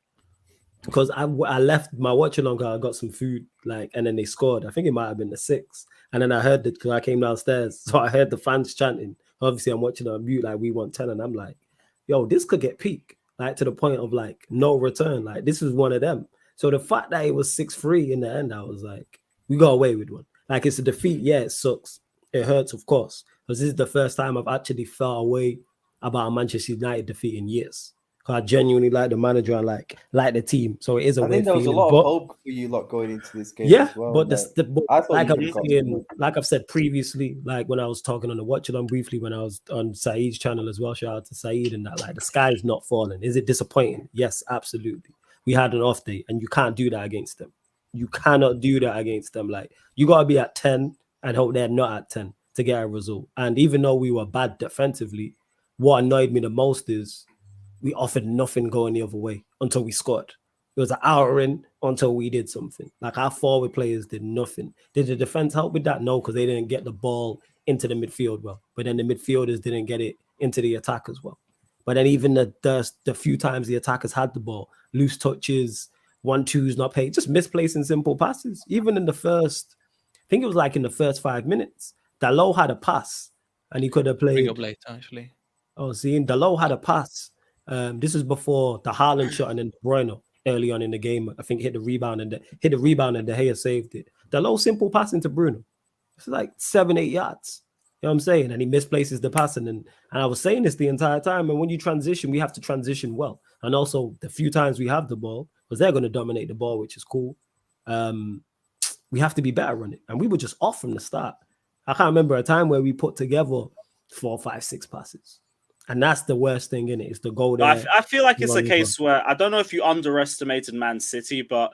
because I left my watch along, I got some food, like, and then they scored. I think it might have been the 6th. And then I heard it because I came downstairs. So I heard the fans chanting. Obviously, I'm watching on mute, like, we want 10. And I'm like, yo, this could get peak. Like, to the point of, like, no return. Like, this was one of them. So the fact that it was 6-3 in the end, I was like, we got away with one. Like, it's a defeat. Yeah, it sucks. It hurts, of course. Because this is the first time I've actually felt away about a Manchester United defeat in years. Because I genuinely like the manager and like the team. So it is a I weird think there was a feeling. lot But of hope for you lot going into this game yeah, as well. but I thought like you I'm would've got saying, something. like I've said previously, like when I was talking on the watch along briefly when I was on Said's channel as well. Shout out to Said and that. Like the sky is not falling. Is it disappointing? Yes, absolutely. We had an off day, and you can't do that against them. You cannot do that against them. Like you gotta be at 10 and hope they're not at 10 to get a result. And even though we were bad defensively, what annoyed me the most is we offered nothing going the other way until we scored. It was an hour in until we did something. Like our forward players did nothing. Did the defense help with that? No, because they didn't get the ball into the midfield well. But then the midfielders didn't get it into the attack as well. But then even the few times the attackers had the ball, loose touches, 1-2s not paid, just misplacing simple passes. Even in the first, I think it was like in the first 5 minutes, Dalot had a pass and he could have played. Bring up later, actually. Oh, see, Dalot had a pass. This is before the Haaland shot and then De Bruyne early on in the game. I think hit the rebound and De Gea saved it. Dalot simple pass into Bruno. It's like 7-8 yards. You know what I'm saying? And he misplaces the pass. And I was saying this the entire time. And when you transition, we have to transition well. And also the few times we have the ball, because they're going to dominate the ball, which is cool. We have to be better on it. And we were just off from the start. I can't remember a time where we put together 4, 5, 6 passes. And that's the worst thing in it, is the goal there. I feel like it's a case where I don't know if you underestimated Man City, but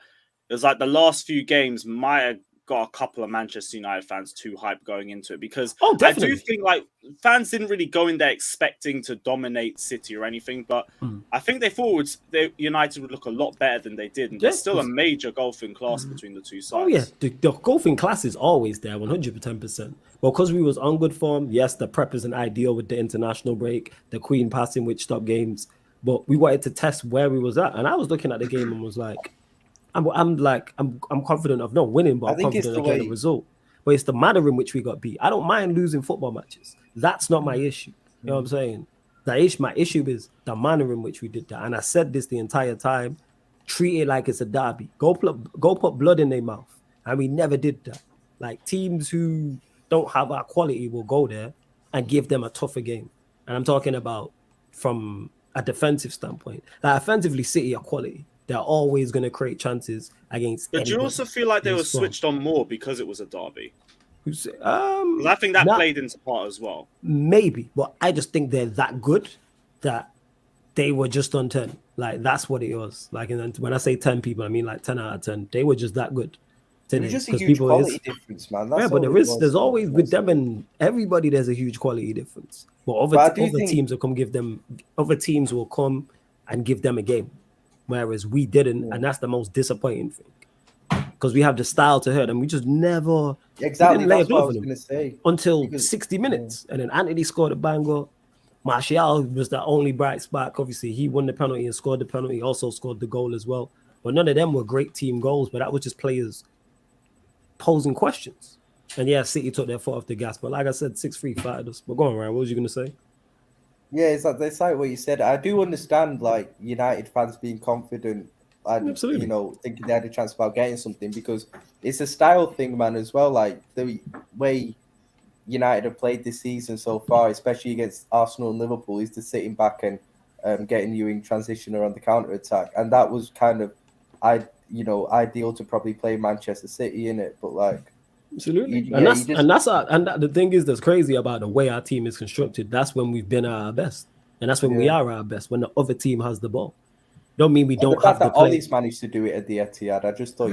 it was like the last few games might have got a couple of Manchester United fans too hyped going into it, because I do think like fans didn't really go in there expecting to dominate City or anything, but I think they thought United would look a lot better than they did, and there's still a major golfing class between the two sides. Oh yeah, the golfing class is always there, 110%. But because we was on good form, yes, the prep isn't ideal with the international break, the Queen passing which stopped games, but we wanted to test where we was at, and I was looking at the game and was like, I'm confident of not winning, but I'm confident of getting a result. But it's the manner in which we got beat. I don't mind losing football matches. That's not my issue. You know what I'm saying? My issue is the manner in which we did that. And I said this the entire time. Treat it like it's a derby. Go put blood in their mouth. And we never did that. Like teams who don't have our quality will go there and give them a tougher game. And I'm talking about from a defensive standpoint. Like offensively, City are quality. They're always going to create chances against. But do you also feel like they were switched on more because it was a derby? I think that played into part as well. Maybe, but I just think they're that good that they were just on 10. Like that's what it was. Like, and when I say 10 people, I mean like 10 out of 10. They were just that good. It's just a huge quality difference, man. That's but there's always with them and everybody. There's a huge quality difference. But other teams will come and give them a game. Whereas we didn't, and that's the most disappointing thing. Because we have the style to hurt, and we just never exactly that's what I was going to say until 60 minutes, and then Anthony scored a banger. Martial was the only bright spark. Obviously, he won the penalty and scored the penalty. He also scored the goal as well. But none of them were great team goals. But that was just players posing questions. And yeah, City took their foot off the gas. But like I said, 6-3 fired us. But go on, Ryan. What was you going to say? Yeah, it's like what you said. I do understand like United fans being confident and Absolutely. thinking they had a chance about getting something, because it's a style thing, man, as well. Like the way United have played this season so far, especially against Arsenal and Liverpool, is just sitting back and getting you in transition or on the counter attack, and that was kind of ideal to probably play Manchester City in it. But like, Absolutely. The thing is that's crazy about the way our team is constructed. That's when we've been at our best. And that's when we are at our best, when the other team has the ball. Don't mean we don't the fact have the that play. Ollie's managed to do it at the Etihad, I just thought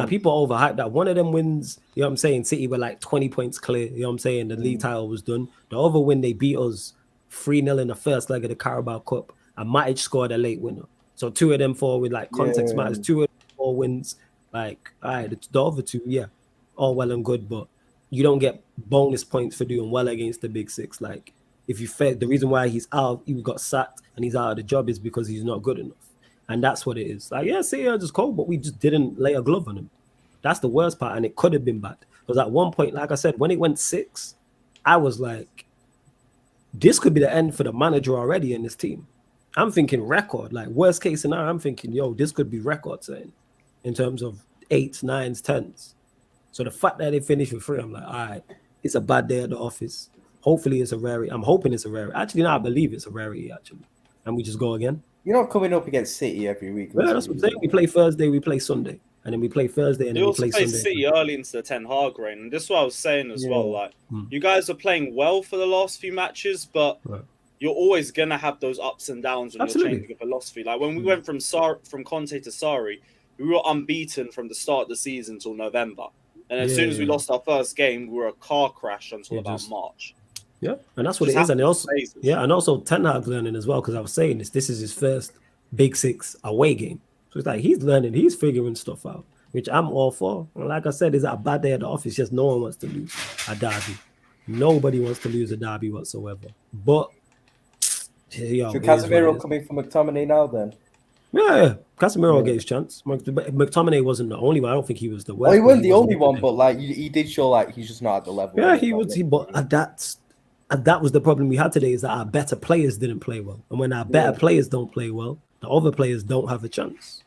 People overhyped that. One of them wins, you know what I'm saying? City were like 20 points clear, you know what I'm saying? The league title was done. The other win, they beat us 3-0 in the first leg of the Carabao Cup, and Matic scored a late winner. So 2 of them 4 with like context matters. 2 of them 4 wins, like, all right, the other 2, all well and good, but you don't get bonus points for doing well against the big 6. Like, if you fail, the reason why he's out, he got sacked and he's out of the job is because he's not good enough. And that's what it is. Like, City are just cold, but we just didn't lay a glove on him. That's the worst part, and it could have been bad. Because at one point, like I said, when it went 6, I was like, this could be the end for the manager already in this team. I'm thinking record. Like, worst case scenario, I'm thinking, this could be record setting in terms of 8s, 9s, 10s. So the fact that they finished with 3, I'm like, all right, it's a bad day at the office. Hopefully it's a rarity. I'm hoping it's a rarity. Actually, no, I believe it's a rarity, actually. And we just go again. You're not coming up against City every week. Yeah, that's what I'm saying. We play Thursday, we play Sunday. And then we play Thursday, and then we play Sunday. City early into the Ten Hag reign. And this is what I was saying as well. Like, you guys are playing well for the last few matches, but you're always going to have those ups and downs when you're changing a philosophy. Like, when we went from Conte to Sarri, we were unbeaten from the start of the season till November. And as soon as we lost our first game, we were a car crash until about March. Yeah, and that's what it is. And also Ten Hag's learning as well, because I was saying this is his first Big 6 away game. So it's like he's learning, he's figuring stuff out, which I'm all for. And like I said, it's a bad day at the office. Just no one wants to lose a derby. Nobody wants to lose a derby whatsoever. But so Casemiro coming for McTominay now then? Yeah. Casemiro gave his chance. McTominay wasn't the only one. I don't think he was the worst. Well, he wasn't the only one, but like he did show like he's just not at the level. Yeah, he was. But that was the problem we had today, is that our better players didn't play well. And when our better players don't play well, the other players don't have a chance.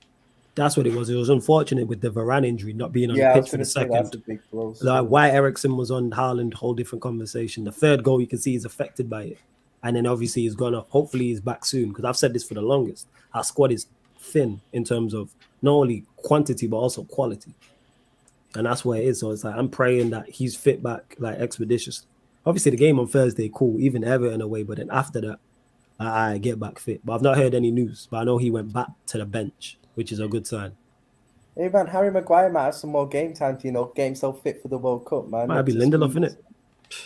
That's what it was. It was unfortunate with the Varane injury not being on the pitch for the second. That's a big blow. Like why Eriksen was on Haaland, whole different conversation. The third goal you can see is affected by it. And then obviously he's gone off. Hopefully he's back soon, because I've said this for the longest. Our squad is thin in terms of not only quantity but also quality. And that's where it is. So it's like I'm praying that he's fit back like expeditiously. Obviously the game on Thursday, cool, even Everton away, but then after that, I get back fit. But I've not heard any news. But I know he went back to the bench, which is a good sign. Hey man, Harry Maguire might have some more game time to get himself fit for the World Cup, man. Might be Lindelof, innit?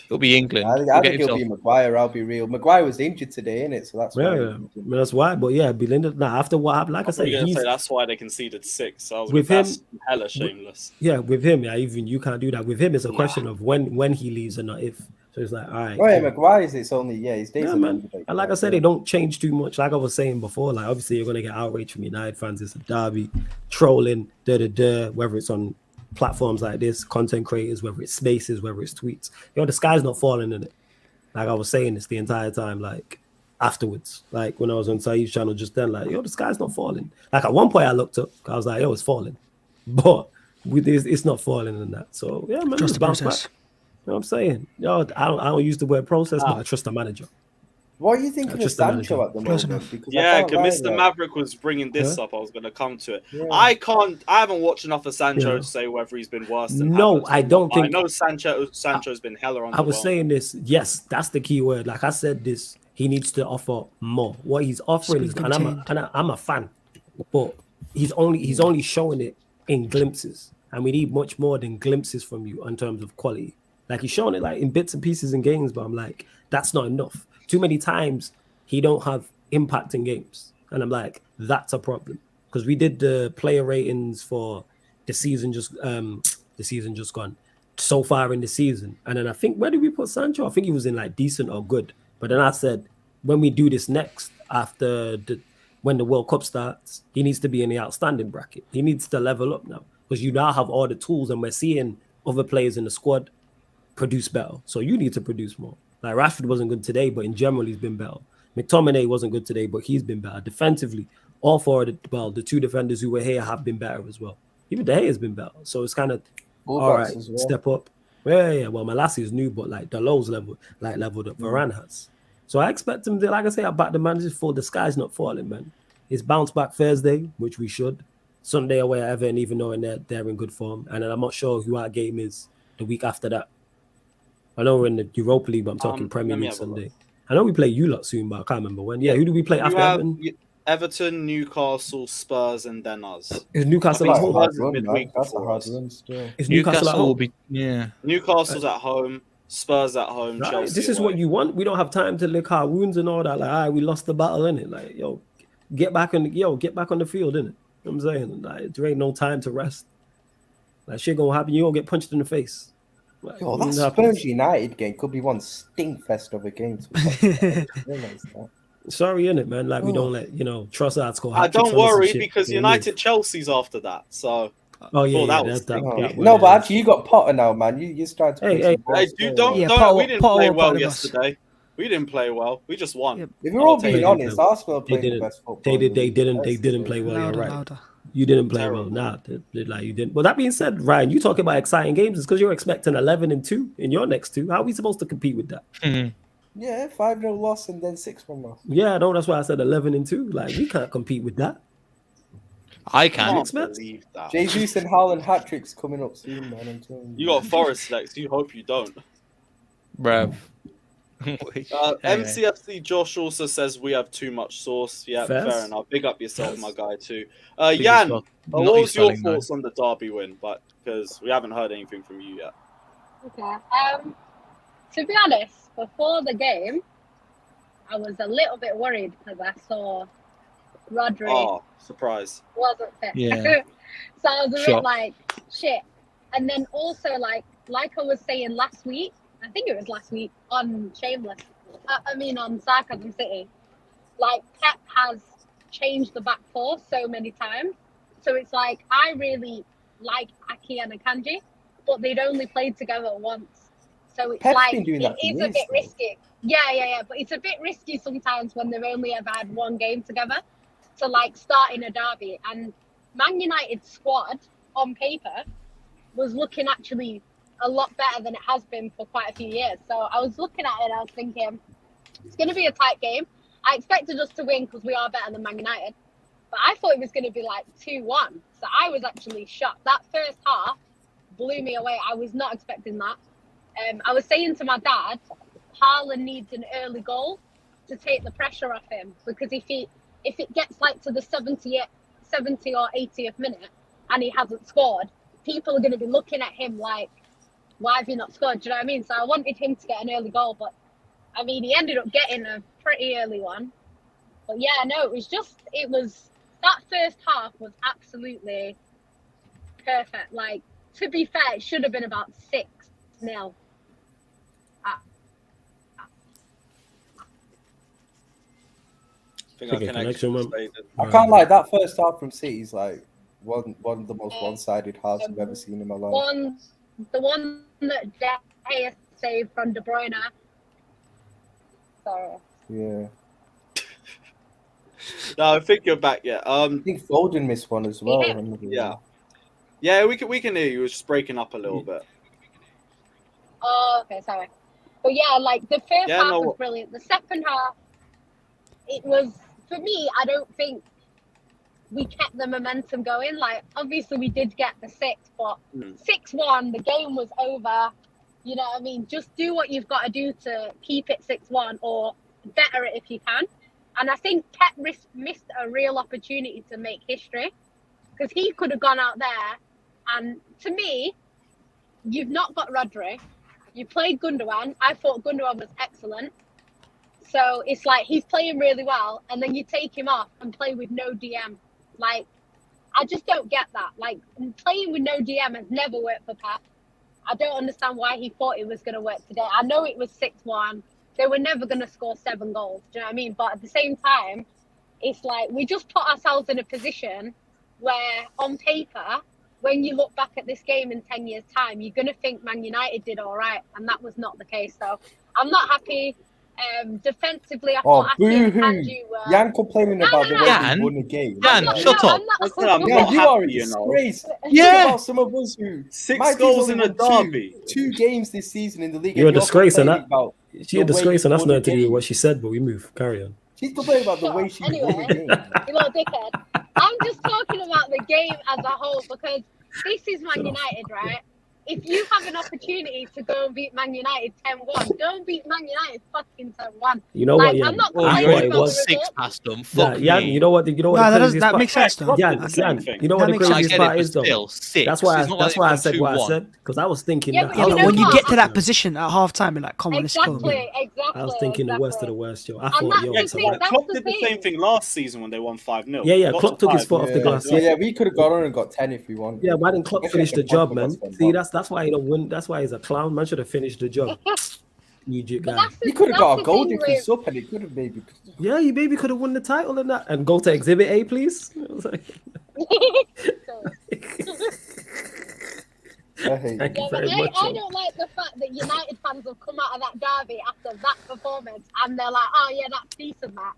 It'll be England. I think it'll be Maguire. I'll be real. Maguire was injured today, innit? So that's why. Yeah. That's why. But yeah, be Lindelof. Nah, after what happened, like I said, that's why they conceded 6. So with him, hella shameless. With him, even you can't do that. With him, it's a question of when he leaves and not if. So it's like, all right. Oh yeah, Maguire's it's only his days. Yeah, man. And like I said, they don't change too much. Like I was saying before, like obviously you're gonna get outrage from United fans. It's a derby, trolling, whether it's on platforms like this, content creators, whether it's spaces, whether it's tweets. The sky's not falling in it. Like I was saying this the entire time, like afterwards, like when I was on Savić's channel just then, like, the sky's not falling. Like at one point I looked up, I was like, it's falling. But it's not falling in that. So yeah, man, trust the process. Back. You know what I'm saying? I don't use the word process, but I trust the manager. What are you thinking of Sancho at the moment? Because Mr. Maverick was bringing this up. I was going to come to it. Yeah. I haven't watched enough of Sancho to say whether he's been worse than Havertz. I don't think. I know Sancho's been hella on. I was saying this. Yes, that's the key word. Like I said, this he needs to offer more. What he's offering is, and I'm a fan, but he's only showing it in glimpses, and we need much more than glimpses from you in terms of quality. Like he's showing it like in bits and pieces in games, but I'm like, that's not enough. Too many times he don't have impact in games, and I'm like, that's a problem, because we did the player ratings for the season just gone so far in the season, and then I think, where did we put Sancho? I think he was in like decent or good, but then I said when we do this next when the World Cup starts, he needs to be in the outstanding bracket. He needs to level up now, because you now have all the tools, and we're seeing other players in the squad produce better. So you need to produce more. Like Rashford wasn't good today, but in general he's been better. McTominay wasn't good today, but he's been better. Defensively, all four of the two defenders who were here have been better as well. Even De Gea has been better. So it's kind of all right, as well. step up. Yeah. Well, Malacia is new, but like the lows leveled up Varane has. So I expect him to, like I say, I back the managers for the sky's not falling, man. It's bounce back Thursday, which we should. Sunday away at Everton, even though they're in good form. And then I'm not sure who our game is the week after that. I know we're in the Europa League, but I'm talking Premier League Sunday. I know we play you lot soon, but I can't remember when. Yeah, who do we play after Everton? Everton, Newcastle, Spurs, and then us. Is Newcastle at home? That's a hard run still. Is Newcastle at home? will be Newcastle's at home, Spurs at home, Right, Chelsea. this is away. what you want. We don't have time to lick our wounds and all that. Like, all right, we lost the battle, innit? Like, get back on the field, innit? You know what I'm saying? Like, there ain't no time to rest. Like, shit gonna happen. You gonna get punched in the face. Like, That Spurs United game could be one stinkfest of a game. Sorry, innit, man? Like, we don't let, Trossard score. Don't worry, because United Chelsea's after that. So, No, but actually, you got Potter now, man. You started to we didn't play well yesterday. We didn't play well. We just won. If we're all being honest, Arsenal played the best football. They didn't play well. You're right. You didn't play well. Nah, like you didn't. But that being said, Ryan, you talking about exciting games is because you're expecting 11-2 in your next two. How are we supposed to compete with that? Mm-hmm. Yeah, 5-0 loss and then 6-1 loss. Yeah, no, that's why I said 11-2. Like, we can't compete with that. I can. believe that. Jesus and Haaland hat-tricks coming up soon, man. I'm telling you. You got Forest next. You hope you don't. Bruv. MCFC Josh also says we have too much sauce. Yeah, fair enough. Big up yourself, my guy, too. Jan, what was your thoughts on the Derby win? But because we haven't heard anything from you yet. Okay. To be honest, before the game, I was a little bit worried because I saw Rodri. Oh, surprise. Wasn't fit. Yeah. So I was a bit like, shit. And then also, like I was saying last week, I think it was last week on Shameless. On Sarcasm City. Like, Pep has changed the back four so many times. So it's like, I really like Aki and Akanji, but they'd only played together once. So it's Pep's like, been doing that it is a bit risky. Yeah. But it's a bit risky sometimes when they've only ever had one game together to, like, start in a derby. And Man United's squad, on paper, was looking actually a lot better than it has been for quite a few years. So I was looking at it and I was thinking, it's going to be a tight game. I expected us to win because we are better than Man United. But I thought it was going to be like 2-1. So I was actually shocked. That first half blew me away. I was not expecting that. I was saying to my dad, Haaland needs an early goal to take the pressure off him. Because if it gets like to the 70 or 80th minute and he hasn't scored, people are going to be looking at him like, why have you not scored? Do you know what I mean? So I wanted him to get an early goal, but I mean, he ended up getting a pretty early one. But yeah, no, that first half was absolutely perfect. Like, to be fair, it should have been about 6-0. I can't lie, that first half from City is like one of the most one-sided halves I've ever seen in my life. The one that De Gea saved from De Bruyne. Sorry. Yeah. No, I think you're back. Yeah. I think Foden missed one as well. Yeah, we can hear you. It was just breaking up a little bit. Oh, okay, sorry. But yeah, like the first half was brilliant. The second half, it was, for me, I don't think we kept the momentum going. Like, obviously we did get the 6, but 6-1, the game was over. You know what I mean? Just do what you've got to do to keep it 6-1 or better it if you can. And I think Pep missed a real opportunity to make history because he could have gone out there. And to me, you've not got Rodri. You played Gundogan. I thought Gundogan was excellent. So it's like he's playing really well. And then you take him off and play with no DM. Like, I just don't get that. Like, playing with no DM has never worked for Pep. I don't understand why he thought it was going to work today. I know it was 6-1. They were never going to score 7 goals. Do you know what I mean? But at the same time, it's like we just put ourselves in a position where, on paper, when you look back at this game in 10 years' time, you're going to think Man United did all right. And that was not the case. So I'm not happy. Defensively, I Oh, thought Ake and boo-hoo. Kanji were. Jan complaining about the way Jan? we won the game. Jan, Like, shut up. Listen, I'm yeah, not you are a happy, you know. disgrace. Yeah. Think about some of us who 6 my team's goals only in a won derby. two games this season in the league. You're a and disgrace, and complaining that about she a the way disgrace, you and that's won the nothing to do with game. what she said. But we move. Carry on. She's complaining about the way she won the Anyway, game. you little dickhead. I'm just talking about the game as a whole because this is Man United, right? If you have an opportunity to go and beat Man United 10-1, go and beat Man United fucking 10-1. You know Like, what? Yeah, I'm not Well, I you thought only it got was. 6 past them. Fuck Yeah, me. you know what? You know what? No, the that craziest part- makes sense though. Jan, the same Jan, thing. you know That what the makes I craziest get part it, is but though. still 6. That's why. It's not That's like why I they've said gone what I 2-1. said because I was thinking Yeah, that. but Yeah, you but know when you what? get to that position at half time, you're like, come on, let's go. Exactly. I was thinking the worst of the worst, yo. I And thought, that's yo, the it's a thing, wrap. that's Klopp the did the thing. same thing last season when they won 5-0. Yeah, Got Klopp to took his 5. foot off the glass. So, yeah, we could have gone on and got 10 if we wanted. Yeah, why didn't Klopp If finish it's the a job, podcast, man? then See, what? that's why he don't win. That's why he's a clown. Man should have finished the job. Idiot But guy. that's the, We could have that's got the a goal thing difference with- up and it could have maybe. Yeah, you maybe could have won the title and that. And go to Exhibit A, please. I was like, I hate Thank you. you Yeah, but very much. I yo. don't like the fact that United fans have come out of that derby after that performance and they're like, oh yeah, that's decent, that.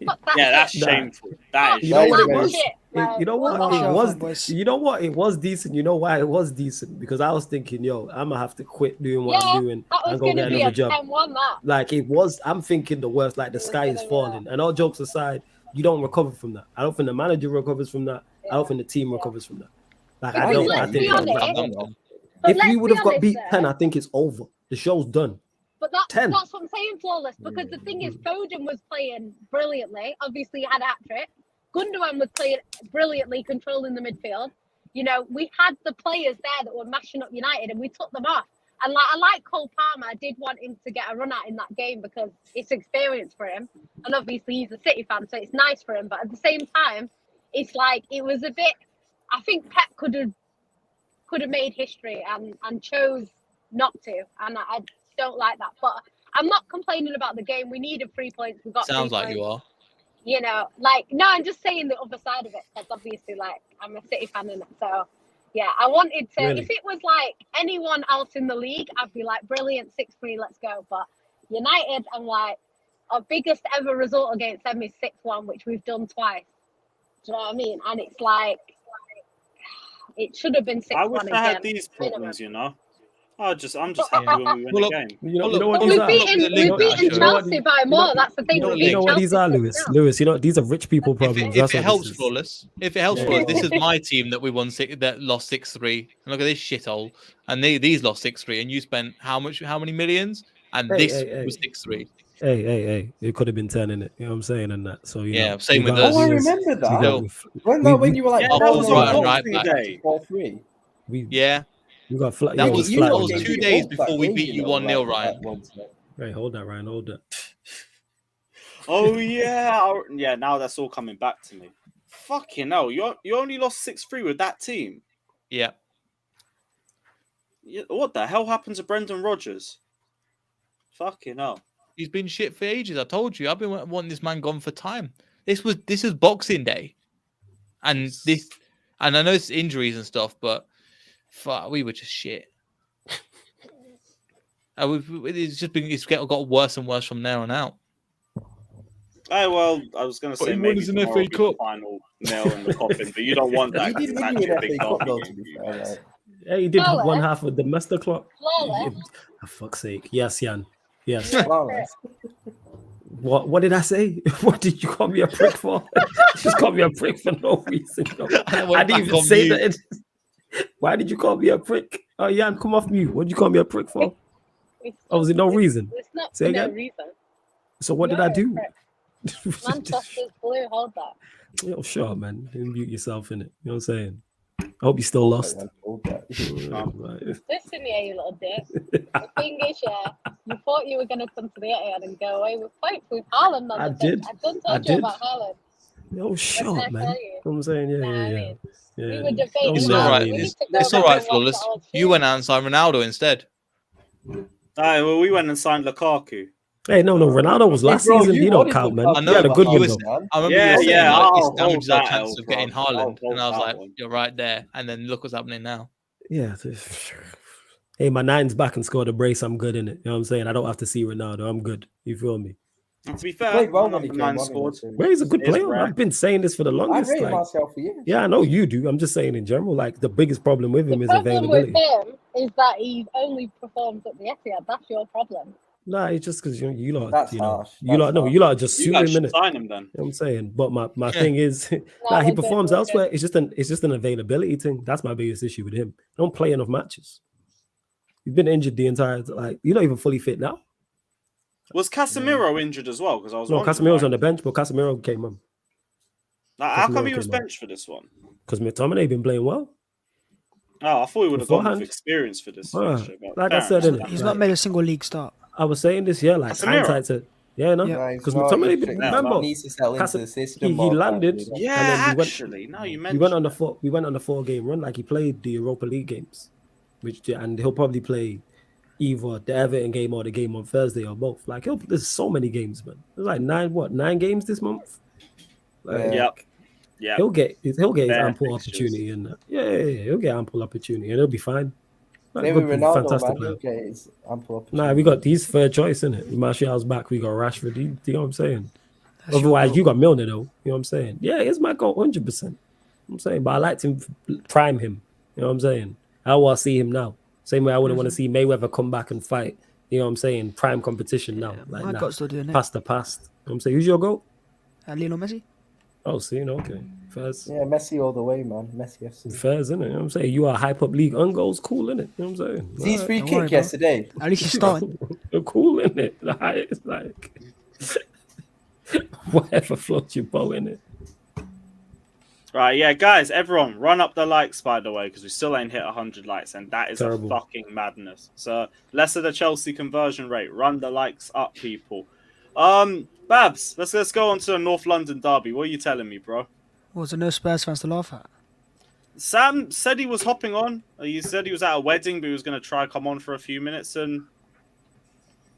Fuck that. Yeah, that's shit. Nah. shameful. That is You know what it shameful. was? Shit, like, You know what? Oh, It sure, was. boys. You know what? It was decent. You know why it was decent? Because I was thinking, yo, I'm gonna have to quit doing what I'm doing that was and go going get to be another a job. 10-1, that. Like it was. I'm thinking the worst. Like the sky is falling. And all jokes aside, you don't recover from that. I don't think the manager recovers from that. I don't think the team recovers from that. Like I But don't. let's I be think. honest. If But we let's would be have got honest, beat though. 10, I think it's over. The show's done. But 10. that's what I'm saying, flawless. Because the thing is, Foden was playing brilliantly. Obviously, he had a hat trick. Gundogan was playing brilliantly, controlling the midfield. You know, we had the players there that were mashing up United, and we took them off. And like, I like Cole Palmer. I did want him to get a run out in that game because it's experience for him. And obviously, he's a City fan, so it's nice for him. But at the same time, it's like it was a bit. I think Pep could have made history and chose not to, and I don't like that. But I'm not complaining about the game. We needed 3 points. We got. Sounds 3 like points. you are. You know, like no, I'm just saying the other side of it because obviously, like I'm a City fan in it. So yeah, I wanted to. Really? If it was like anyone else in the league, I'd be like, brilliant, 6-3, let's go. But United, I'm like, our biggest ever result against them is 6-1, which we've done twice. Do you know what I mean? And it's like. It should have been 6-1 I wish again. I had these minimum. problems, you know. I'm just happy when we win Well, a game. You know, Well, you know what look, these We've are? beaten You know Chelsea by more. That's the thing. You know, We you beat know what these are, Chelsea Lewis. 6-0. Lewis, you know these are rich people problems. If That's it what helps, this is. flawless. If it helps, Yeah. flawless. This is my team that we won that lost 6-3. And look at this shithole. And these lost 6-3. And you spent how many millions? And Hey, this hey. was 6-3. Hey, it could have been 10 in it. You know what I'm saying? And that. So Yeah, know, same with you us. Oh, I guys- remember you that. guys- When you were like, Yeah, that was on right Boxing back. Day. 4-3. we Yeah. we got flat. That yeah, was we that flat was on two that. days before we beat you 1-0, Ryan. Hey, hold that, Ryan. Hold that. Oh yeah, Now that's all coming back to me. Fucking hell, you only lost 6-3 with that team. Yeah. What the hell happened to Brendan Rodgers? Fucking hell. He's been shit for ages. I told you. I've been wanting this man gone for time. This is Boxing Day. And I know it's injuries and stuff, but fuck, we were just shit. It's got worse and worse from there on out. Well, I was going to say he won maybe us an tomorrow FA will be the Cup. final nail in the coffin, but you don't want that. He 'cause did it's win actually you a an big FA Cup derby though, game to for be you fair. guys. Like. Yeah, he did have Flawless. one half of the master clock. Flawless. For fuck's sake. Yes, Jan. Yes. Flawless. What did I say? What did you call me a prick for? You just called me a prick for no reason. No. I didn't even say that. Why did you call me a prick? Oh, Jan, come off mute. What did you call me a prick for? Oh, was it no reason? It's not Say for no again? reason. So what did I do? Manchester's blue, hold that. Yo, sure, man. You mute yourself in it. You know what I'm saying? I hope you still lost. Listen here, you little dick. The thing is, you thought you were going to come to the Etihad and go away with points with Haaland. I did. I done I told you did. about Haaland. Yo, sure, I man. tell You you? know what I'm saying? Nah, I Yeah. mean, Yeah. we were debating. It's Nah, all right. we need It's all right, flawless. You went out and signed Ronaldo instead. Well, we went and signed Lukaku. Hey, no, Ronaldo was last Bro, season. you He don't wanted count, man. Lukaku. I He know, had a but good you one, was- though. I remember Yeah, you were saying yeah, like, I'll this damages hold our that chances L, of getting bro. Haaland. I'll hold And I was that like, one. you're right there. And then look what's happening now. Yeah. hey, my nine's back and scored a brace. I'm good in it. You know what I'm saying? I don't have to see Ronaldo. I'm good. You feel me? And to be fair, Played well one when of he the came man on. scored. Well, he's a good It is player. rare. I've been saying this for the I longest. rated Like, Martial for years. yeah, I know you do. I'm just saying in general, like the biggest problem with him The is problem with availability. him is that he only performs at the Etihad. That's your problem. Nah, it's just because you lot, That's you know, harsh. you lot, no, That's you lot just You suit guys him should in it. sign him then. You know what I'm saying? But my thing is, nah, he we're good, performs we're elsewhere. It's just an availability thing. That's my biggest issue with him. Don't play enough matches. You've been injured the entire like you're not even fully fit now. Was Casemiro injured as well? Because I was No, wondering, Casemiro's like, on the bench, but Casemiro came on how come he Casemiro was came on. benched for this one? Because McTominay been playing well. Oh, I thought he would have gone with Beforehand? experience for this Ah, fixture. But like I fair said, enough. innit? He's Like, not made a single league start. I was saying this, yeah, like Casemiro? hindsight said, yeah, no, Yeah. No, he's because not. McTominay, He remember, needs to settle into the system. he more, landed. actually. Yeah, And then we went- actually, now you we mentioned went on it. we went on the 4-game run. Like he played the Europa League games, and he'll probably play either the Everton game or the game on Thursday or both. Like there's so many games, man. There's like 9 games this month. Like, Yep. Yeah. he'll get his Fair ample fixtures. opportunity, and he'll get ample opportunity, and it'll be fine. Like, Maybe good, Ronaldo, fantastic man, player. he'll get his ample opportunity. Nah, we got these third choice in it. Martial's back. We got Rashford. You know what I'm saying? That's your Otherwise, goal. you got Milner though. You know what I'm saying? Yeah, it's my goal, 100%. I'm saying, but I like to prime him. You know what I'm saying? I want to see him now. Same way I wouldn't want to see Mayweather come back and fight. You know what I'm saying? Prime competition now. Like My nah. God's still doing it. Past the past. You know what I'm saying? Who's your goal? Lionel Messi. Oh, see, no, okay. Fairs. Yeah, Messi all the way, man. Messi FC. Fairs, innit? You know what I'm saying? You are hype up league on goals, cool, innit? You know what I'm saying? Z's free Don't kick worry, bro. yesterday. At least he's starting. You're cool, innit? Like, it's like whatever floats your boat, innit? Right, yeah, guys, everyone, run up the likes, by the way, because we still ain't hit 100 likes, and that is Terrible. a fucking madness. So, less of the Chelsea conversion rate. Run the likes up, people. Babs, let's go on to the North London derby. What are you telling me, bro? Was there no Spurs fans to laugh at? Sam said he was hopping on. He said he was at a wedding, but he was going to try come on for a few minutes, and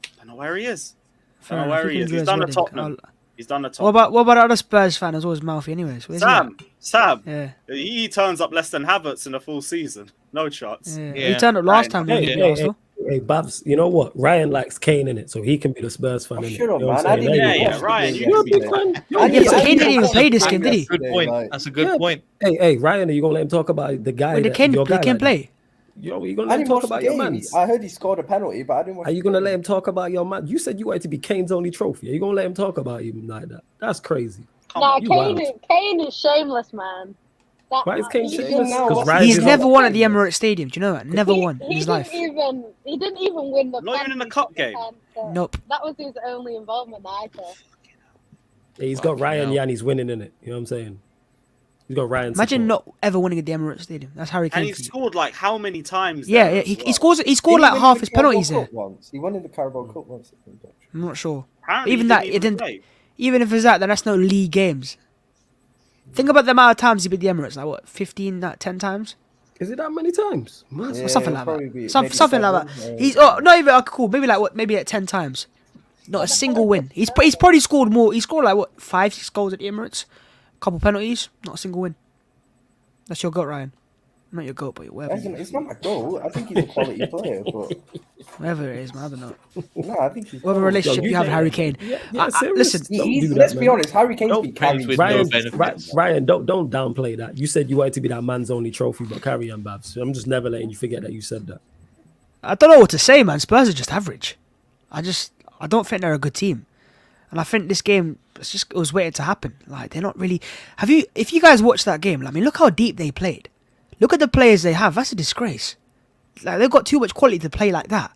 I don't know where he is. Fair I don't know enough, where he he can is. do He's his done a wedding. Tottenham. He's done a What Tottenham. about other Spurs fan? That's always mouthy, anyways. Where's he at? Sam, Yeah. he turns up less than Havertz in a full season. No chance. Yeah. Yeah. He turned up last Right. time when he Hey, beat hey, Arsenal. hey, Babs, you know what? Ryan likes Kane in it, so he can be the Spurs fan. Oh, innit? shut up, You know what man. I'm I saying? didn't There even you Yeah, go. watch Ryan, the you game You're a big yesterday. fan. Yo, I Yeah, didn't- but I Kane didn't didn't even watch play the this game game, did he? Good yesterday, point. like- That's a good Yeah. point. Hey, Ryan, are you gonna let him talk about the guy? Wait, did Kane your guy like that? play? Yo, are you gonna I let him didn't talk watch the about your game. man's? I heard he scored a penalty, but I didn't watch Are you the gonna game. let him talk about your man? You said you wanted to be Kane's only trophy. Are you gonna let him talk about you like that? That's crazy. Nah, you Kane is shameless, man. That, Why is Kane He's shameless? now- Because what's Ryan He's is never on- won at the Emirates Stadium. Do you know that? Never won in He his didn't life. he didn't even win the Not even in the penalty cup for game. so Nope. That was his only involvement that I saw. He's got Fucking Ryan, hell. yeah, and he's winning in it. You know what I'm saying? He's got Ryan. Imagine support. not ever winning at the Emirates Stadium. That's Harry And Kane. he for you. scored like how many times? Yeah, there yeah. as He well? scores. He scored Did like win half the his Carabao penalties Cup there. once? He won in the Carabao Cup once. I think, actually. I'm not sure. Apparently Even he that, didn't it even didn't. play. Even if it's that, then that's no league games. Think about the amount of times he beat the Emirates. Like what, 15, 10 times? Is it that many times? Man, Yeah, Something it'll like probably that. be Something maybe like that. seven, He's not even cool. Maybe like what? Maybe at 10 times. Not a single win. He's probably scored more. He scored like what 5, 6 goals at the Emirates. Couple penalties. Not a single win. That's your goat, Ryan. Not your goat, but whatever. It's not my goal. I think he's a quality player, but Whatever it is, man. I don't know. no, I think he's. Whatever gold. relationship Yo, you have with yeah, Harry Kane. Yeah, serious. Listen, Don't do that, Let's man. be honest. Harry Kane's Don't- been Kane's carried. with Ryan, no benefits. Ryan, don't downplay that. You said you wanted to be that man's only trophy, but carry on, Babs. I'm just never letting you forget that you said that. I don't know what to say, man. Spurs are just average. I don't think they're a good team, and I think this game it was waiting to happen. Like they're not really. If you guys watched that game, I mean, look how deep they played. Look at the players they have. That's a disgrace. Like they've got too much quality to play like that.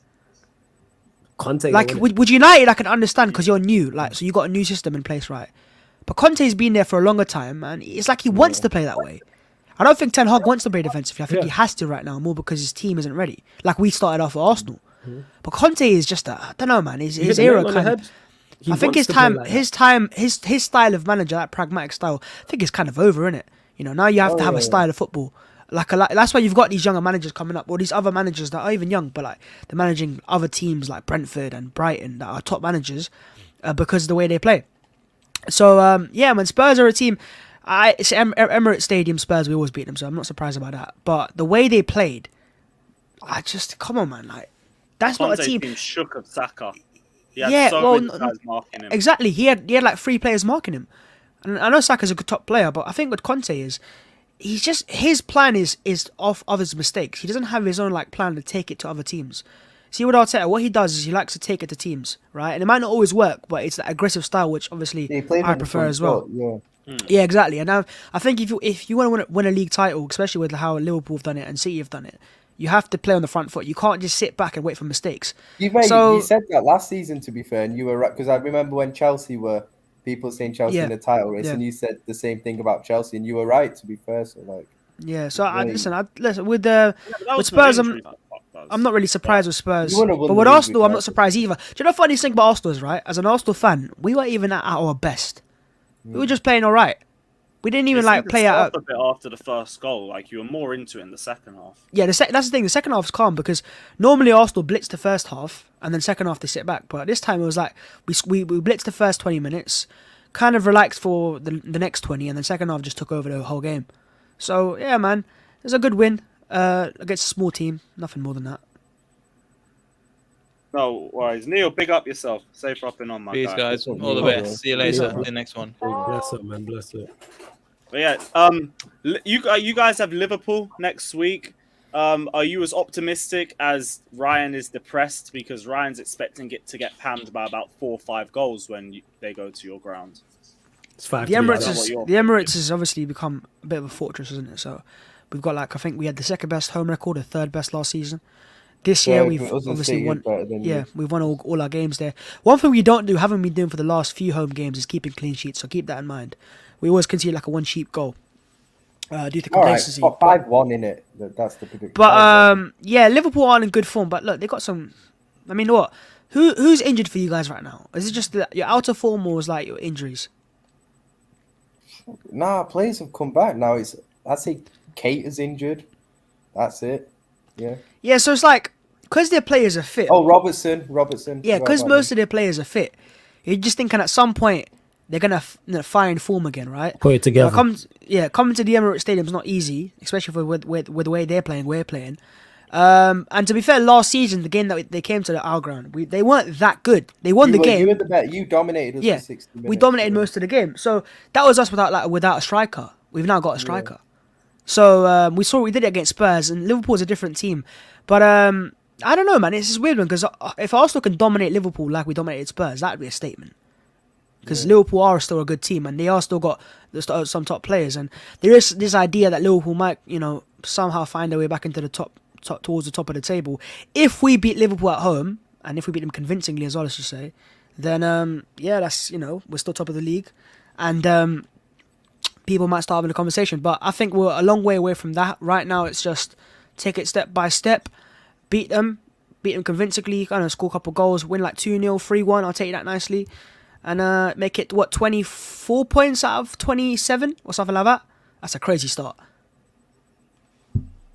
Conte, Like with United, I can understand because you're new. Like so, you got a new system in place, right? But Conte's been there for a longer time, and it's like he wants to play that way. I don't think Ten Hag wants to play defensively. I think he has to right now more because his team isn't ready. Like we started off at Arsenal, but Conte is just I don't know, man. His era kind of. I think his time, his style of manager, that pragmatic style, I think it's kind of over, innit? You know, now you have to have a style of football. Like that's why you've got these younger managers coming up, or these other managers that are even young, but like they're managing other teams like Brentford and Brighton that are top managers because of the way they play. So yeah, when Spurs are a team, it's Emirates Stadium. Spurs, we always beat them, so I'm not surprised about that. But the way they played, I just come on, man. Like that's not a Conte's team. team shook of Saka. He had Yeah, so well, many guys marking him. exactly. He had like 3 players marking him, and I know Saka's a good top player, but I think what Conte is, he's just his plan is off others' mistakes. He doesn't have his own like plan to take it to other teams. See what Arteta, what he does is he likes to take it to teams, right? And it might not always work, but it's that aggressive style which obviously I prefer as well. Yeah, exactly. And I think if you want to win a league title, especially with how Liverpool have done it and City have done it, you have to play on the front foot. You can't just sit back and wait for mistakes. You said that last season, to be fair, and you were right, because I remember when Chelsea were people saying Chelsea in the title race, and you said the same thing about Chelsea, and you were right, to be fair. So like, yeah. So listen with Spurs. I'm not really surprised with Spurs, but with Arsenal, I'm not surprised either. Do you know the funniest thing about Arsenal is, right? As an Arsenal fan, we weren't even at our best. We were just playing all right. We didn't even play out a bit after the first goal. Like you were more into it in the second half. Yeah, that's the thing. The second half is calm because normally Arsenal blitz the first half and then second half they sit back. But this time it was like we blitzed the first 20 minutes, kind of relaxed for the next 20, and then second half just took over the whole game. So yeah, man, it was a good win against a small team. Nothing more than that. No worries. Neil, big up yourself. Safe up and on, my Peace, guy. guys. All the best. See you later. See you next one. Bless it, man. Bless it. But yeah, you guys have Liverpool next week. Are you as optimistic as Ryan is depressed? Because Ryan's expecting it to get panned by about 4 or 5 goals when they go to your ground. It's 5. The Emirates has obviously become a bit of a fortress, isn't it? So we've got I think we had the second best home record, the third best last season. This year we've obviously won. Yeah, we've won all our games there. One thing we haven't been doing for the last few home games is keeping clean sheets. So keep that in mind. We always concede a one cheap goal due to complacency. All right, 5-1 in it. That's the prediction. But yeah, Liverpool aren't in good form. But look, they got some. I mean, what? Who's injured for you guys right now? Is it just that you're out of form, or is your injuries? Nah, players have come back now. I'd say Kate is injured. That's it. Yeah. Yeah, so it's because their players are fit. Oh, Robertson. Yeah, because most of their players are fit. You're just thinking at some point they're gonna find form again, right? Put it together. Coming to the Emirates Stadium is not easy, especially with the way they're playing. We're playing. And to be fair, last season the game that they came to our ground, they weren't that good. They won the game. You dominated us for 60 minutes. We dominated most of the game. So that was us without a striker. We've now got a striker. Yeah. So we saw what we did it against Spurs, and Liverpool's a different team. But I don't know, man. It's just weird one because if Arsenal can dominate Liverpool like we dominated Spurs, that'd be a statement. Because Liverpool are still a good team, and they are still got some top players. And there is this idea that Liverpool might, somehow find their way back into the top towards the top of the table. If we beat Liverpool at home, and if we beat them convincingly, as well as you say, then that's we're still top of the league, and people might start having a conversation. But I think we're a long way away from that. Right now, it's just take it step by step, beat them convincingly, kind of score a couple goals, win 2-0, 3-1. I'll take that nicely, and make it 24 points out of 27 or something like that. That's a crazy start.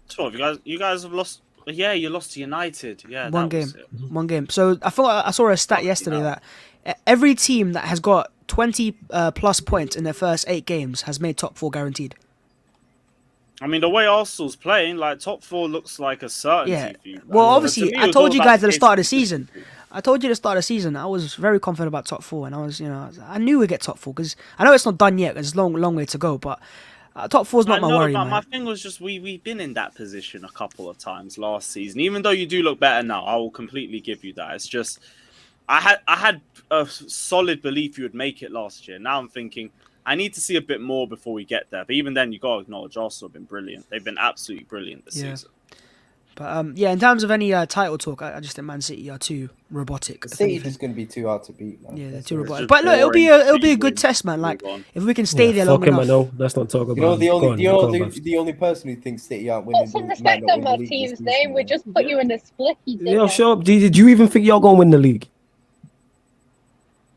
12. You guys have lost. Yeah, you lost to United. Yeah, one game. So I saw a stat yesterday that every team that has got 20 plus points in their first 8 games has made top 4 guaranteed. I mean, the way Arsenal's playing, top 4 looks like a certainty for you. Well, obviously, I told you guys at the start of the season. I was very confident about top 4, and I knew we'd get top 4 because I know it's not done yet. There's a long way to go, but top 4 is not my worry, man. My thing was just we've been in that position a couple of times last season. Even though you do look better now, I will completely give you that. It's just I had a solid belief you would make it last year. Now I'm thinking I need to see a bit more before we get there. But even then, you got to acknowledge Arsenal have been brilliant. They've been absolutely brilliant this season. But in terms of any title talk, I just think Man City are too robotic. City's just going to be the hard to beat, man. Yeah, they're too robotic. But look, it'll be a good test, man. If we can stay there long enough. No, let's not talk about. The only person who thinks City aren't winning. Put some respect on my team's name. We just put you in the split. Sure. Did you even think y'all gonna win the league?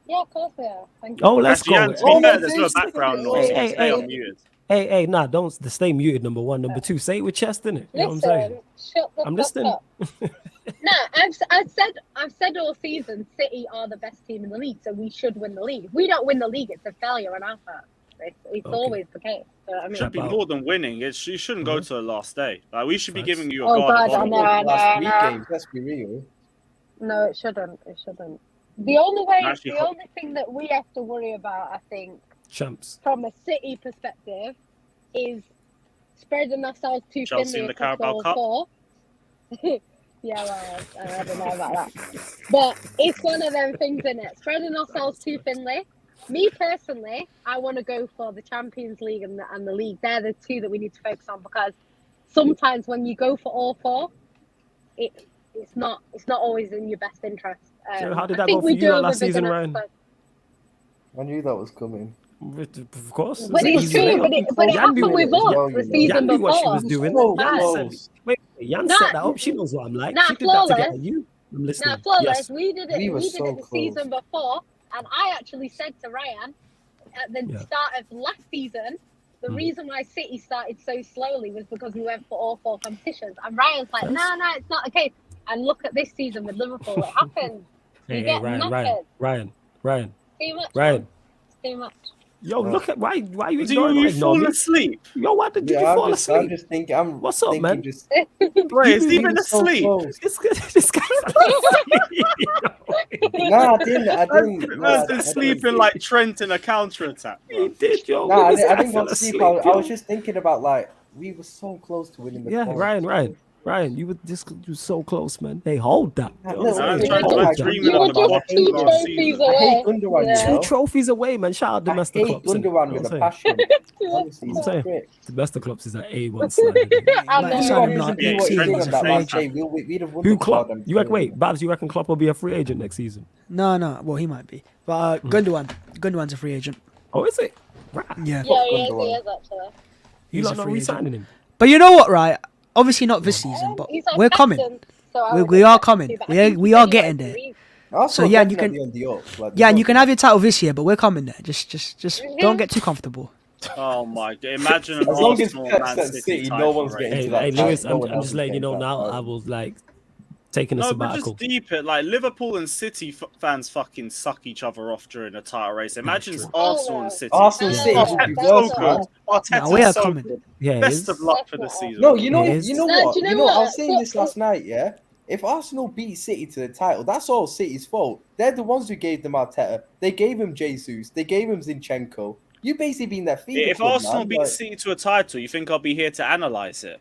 Yeah, of course we are. Thank you. Oh, let's go. There's no background noise. Stay on mute. Hey, don't stay muted. Number 1, number 2. Say it with chest, innit? You know what I'm saying? Shut the I'm listening. I've said all season City are the best team in the league, so we should win the league. If we don't win the league, it's a failure on our part. It's always the case. So, I mean, Should be more than winning. You shouldn't go to the last day. Like we should be giving you a Oh, guard. God, of I honor. know. Last 3 games, let's be real. no, it shouldn't. It shouldn't. The only thing that we have to worry about, I think, Champs. from a City perspective, is spreading ourselves too Chelsea thinly in the across Carabao all Cup? 4. Yeah, well, I don't know about that. But it's one of them things, in it. Spreading ourselves too thinly. Me personally, I want to go for the Champions League and the league. They're the 2 that we need to focus on, because sometimes when you go for all 4, it's not always in your best interest. So how did I that think go for we you do have last a big season, enough Ryan? squad. I knew that was coming. Of course. But it's easy true, layup. but it Jan happened knew with what- us the season Jan knew before. what she was doing. So Jan close. said, wait, Jan Nah, set that up. She knows what I'm like. nah, She did that to get flawless. at you. I'm listening. Now, flawless, Yes. we did it. We We were did so it the season before, and I actually said to Ryan at the Yeah. start of last season, the reason why City started so slowly was because we went for all 4 competitions. And Ryan's like, Yes. no, it's not the case. And look at this season with Liverpool, it happened. Hey, You get Ryan, knackered. Ryan. Too much. Ryan. Man. Too much. Yo, look at why you Do ignoring you ignore fall me? asleep? Yo, why did you Yeah, fall I'm asleep? just thinking. What's up, man? Just, Bro, it's You even were so asleep. close. This guy fell asleep. Nah, I didn't. Man's been sleeping like Trent in a counter-attack, He bro. did, yo. Nah, This I guy didn't fell go to sleep. asleep, I was yo. just thinking about, like, we were so close to winning the Yeah, cup. Ryan, you were so close, man. Hey, hold that. Nah, Yo, look, sorry, look, trying to hold like that. dream You were about just watching 2 last trophies season. I hate away. Gundogan, Yeah. you know? 2 trophies away, man. Shout out the I best of hate clubs. innit? Gundogan You with know a what I'm saying? passion. Honestly, I'm he's saying. great. The best of clubs is at A1 slander. I Like, know. so I'm Gundogan not doesn't do what seeing he's doing he's on a that free last agent. day. We'd have won Who the Klopp? goddamn You reckon? thing. Wait, Babs, you reckon Klopp will be a free agent next season? No. Well, he might be. But Gundogan's a free agent. Oh, is it? Right. Yeah. Yeah, he is actually. You He's lot a not free agent. re-signing him? But you know what, right? Obviously not this season, but He's our we're coming. captain, so I We- would we are expect coming. to, but I We are- think we he are said he getting wanted to there. leave. Also, So, yeah, and you definitely can- on the up. Like, Yeah, and you can have your title this year, but we're coming there. Just don't get too comfortable. Oh my god! Imagine an As long as Arsenal Pep Man said City City, no title one's race. getting Hey, to that. hey, Lewis, title. No I'm one just else letting you is know getting now. that I title. was like taking a No, but sabbatical. just deep it. Like Liverpool and City fans fucking suck each other off during a title race. Imagine true. Arsenal and City. Arsenal Yeah. City would be Arteta's worse, so man. good. Arteta's No, we are so coming. good. Yeah, it Best is. of luck for the season. No, It is. you know No, what? do you know I was what? saying this last night, yeah? If Arsenal beat City to the title, that's all City's fault. They're the ones who gave them Arteta. They gave him Jesus. They gave him Zinchenko. You basically been their feeder If club, Arsenal man. beat Like, City to a title, you think I'll be here to analyze it?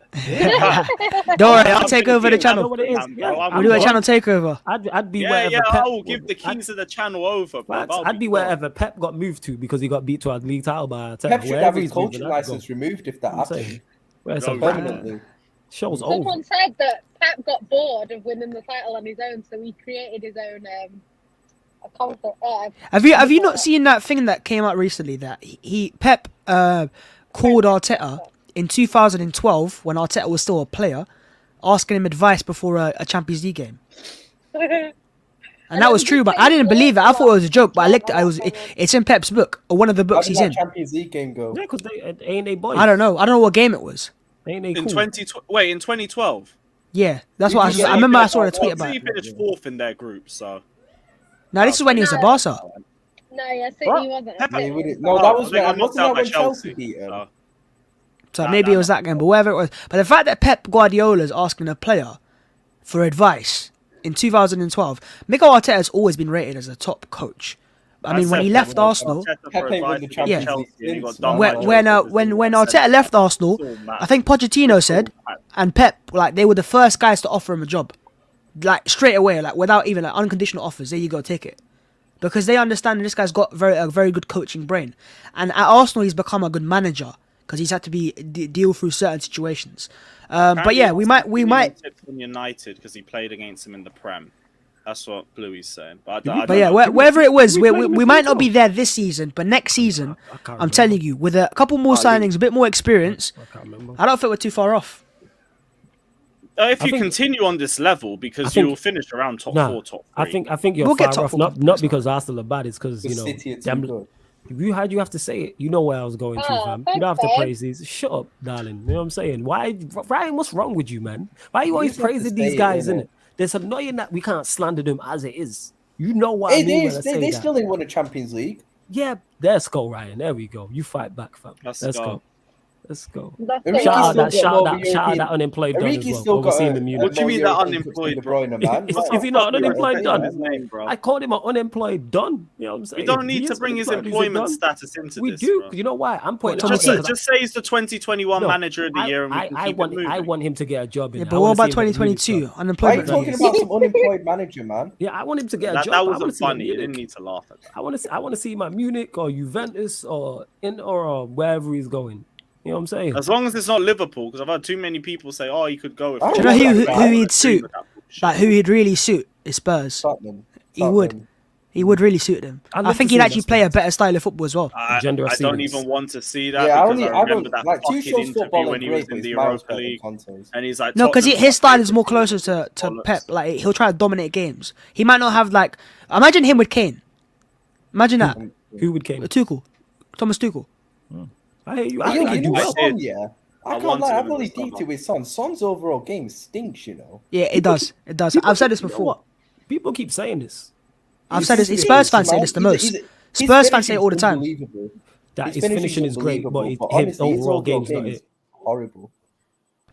Don't worry, I'll take over the I know channel. what it is. Yeah, We'll do a channel takeover. I'd be Yeah, wherever yeah. Pep. I will give the keys of the channel over. Bro. I'd be wherever Pep got moved to because he got beat to our league title by Arteta. Pep should Wherever have his he's moving, coaching I'd go. license removed if that I'm saying. happened. Where's No, the Permanently. show's over? Someone said that Pep got bored of winning the title on his own, so he created his own Have you not seen that thing that came out recently that Pep called Arteta in 2012 when Arteta was still a player, asking him advice before a Champions League game? And that was true, but I didn't believe it. I thought it was a joke, but I looked. It's in Pep's book or one of the How books did he's that in. Champions League game go? Yeah, because ain't they boys? I don't know. I don't know what game it was. Ain't they In cool? in 2012. Yeah, that's Did what you get I remember. I saw a anything tweet about about City it. finished fourth in their group, so. Now this is when he was at Barca. No, yeah, City What? wasn't. Pep- Yeah, City. we didn't- No, that was they got when, knocked wasn't out that by when Chelsea beat him? so. So Nah, maybe nah, it was that game, but whatever it was. But the fact that Pep Guardiola is asking a player for advice in 2012, Mikel Arteta has always been rated as a top coach. I mean, when he left Arsenal, Pep ain't won the Champions Yeah. League since, done man. by when Chelsea. when Arteta left Arsenal, I think Pochettino said, and Pep, like, they were the first guys to offer him a job, like straight away, like without even like unconditional offers. There you go, take it, because they understand this guy's got a very good coaching brain, and at Arsenal he's become a good manager because he's had to deal through certain situations. But yeah, we might. From United because he played against him in the Prem. That's what Bluey's saying. But But yeah, wherever it was, we might not be there this season, but next season, I can't I'm telling you, with a couple more signings, a bit more experience, I can't remember. I don't think we're too far off. if I you think- continue on this level, because I think- you'll finish around top Nah, 4, top 3. I think you're We'll get far top off. four. Not because Arsenal are bad. It's because The you know. City are too them- good. you have to say it. You know where I was going to, Oh, fam. You thanks, don't have to babe. praise these. Shut up, darling. You know what I'm saying? Why, Ryan? What's wrong with you, man? Why are you always just have to praising say these it, guys? innit? Innit? It's annoying that we can't slander them as it is. You know what I Hey, mean when I say they that. still ain't won a Champions League. Yeah, let's go, Ryan. There we go. You fight back, fam. Let's Let's go. go. Let's go. That's Enrique's it. Shout out still that, got shout more out of a that, shout out European- that unemployed Don as Enrique's well. still got Overseeing the a Munich. What do you mean that more European touch unemployed, than De Bruyne, man. Is he not an unemployed Don? Don? His name, bro. I called him an unemployed Don. You know what I'm saying? We don't He need to is bring his unemployed. He's a employment Don. status into We this. do. bro. You know why? I'm putting Thomas it out Tuchel. there. Just say he's the 2021 No, manager of the year, and we can keep it moving. I want him to get a job in. Yeah, I but what wanna about see him at Munich, 2022? bro. Why are you Unemployment talking rate. about some unemployed manager, man? Yeah, I want him to get a That job. I wasn't wanna see him at funny. You Munich. didn't need to laugh at that. I want to see him at Munich or Juventus or wherever he's going. You know what I'm saying? As long as it's not Liverpool, because I've had too many people say, "Oh, you could go." If Do Do you know Who he'd suit? Like who he'd really suit is Spurs. Tottenham. He would. He would really suit them. I'd I love think to he'd see actually that play a Spurs. better style of football as well. I Gender of don't ceilings. even want to see that Yeah, because I remember that like fucking Tuchel's football interview when and he was great, but in the he's miles Europa better than League, Conte's. and he's like, No, because Tottenham's his my style is more favourite closer team. to Bollocks. Pep. Like he'll try to dominate games. He might not have like. Imagine him with Kane. Imagine that. Who would came? Tuchel, Thomas Tuchel. I hear you. You I think know he do well. Son, yeah. I can't wanted lie, him I've in only the summer. geeked it with Son. Son's overall game stinks, you know. Yeah, it does. It does. I've said this You know before. what? People keep saying this. I've said this. Spurs fans say this the most. Spurs fans say it all the time. That His his finishing is great, but his honestly, his overall game's not game it. is horrible.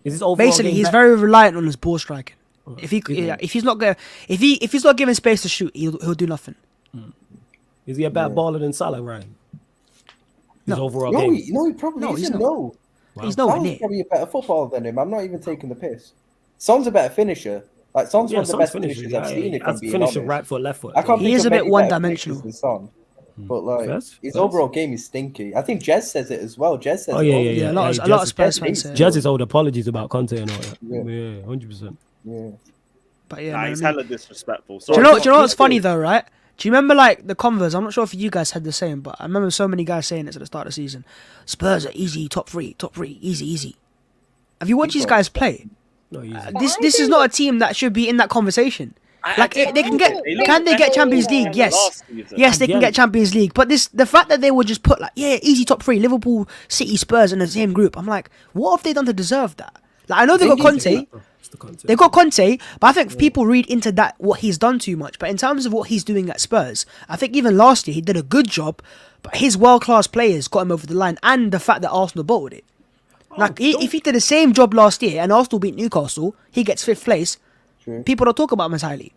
Is his overall Basically, game he's better? very reliant on his ball striking. If he, Is he? yeah, if he's not gonna, if he's not given space to shoot, he'll do nothing. Is he a better baller than Salah, Ryan? His No. overall No, game. he probably No, he's isn't. not. No, He's nowhere Salah's near. probably a better footballer than him. I'm not even taking the piss. Son's a better finisher. Like Son's one of the Son's best finishing. finishers I've seen. If I'm As being finisher, honest. right foot, left foot. I can't He think is of a bit many better one-dimensional. finishers than Son. But like First? his First? overall game is stinky. I think Jez says it as well. Jez says Oh it yeah, all. yeah, Yeah, yeah. a lot Hey, of Jez- Spurs fans say it. Jez is owed apologies about Conte and all that. Yeah. Yeah, 100%. Yeah. But yeah, Nah, man, he's I mean- hella disrespectful. do you Sorry. know? Do you know what's funny though, right? Do you remember like the convos? I'm not sure if you guys had the same, but I remember so many guys saying it at the start of the season. Spurs are easy, top three, easy. Have you watched these guys play? No, easy. This is not a team that should be in that conversation. Like they can get, can they get Champions League? Yes, yes, they can get Champions League. But the fact that they would just put like, yeah, easy top three, Liverpool, City, Spurs in the same group. I'm like, what have they done to deserve that? Like I know they got Conte. It's the Conte. They got Conte, but I think people read into that what he's done too much. But in terms of what he's doing at Spurs, I think even last year he did a good job. But his world-class players got him over the line, and the fact that Arsenal bottled it. Like if he did the same job last year and Arsenal beat Newcastle, he gets 5th place. True. People don't talk about him as highly.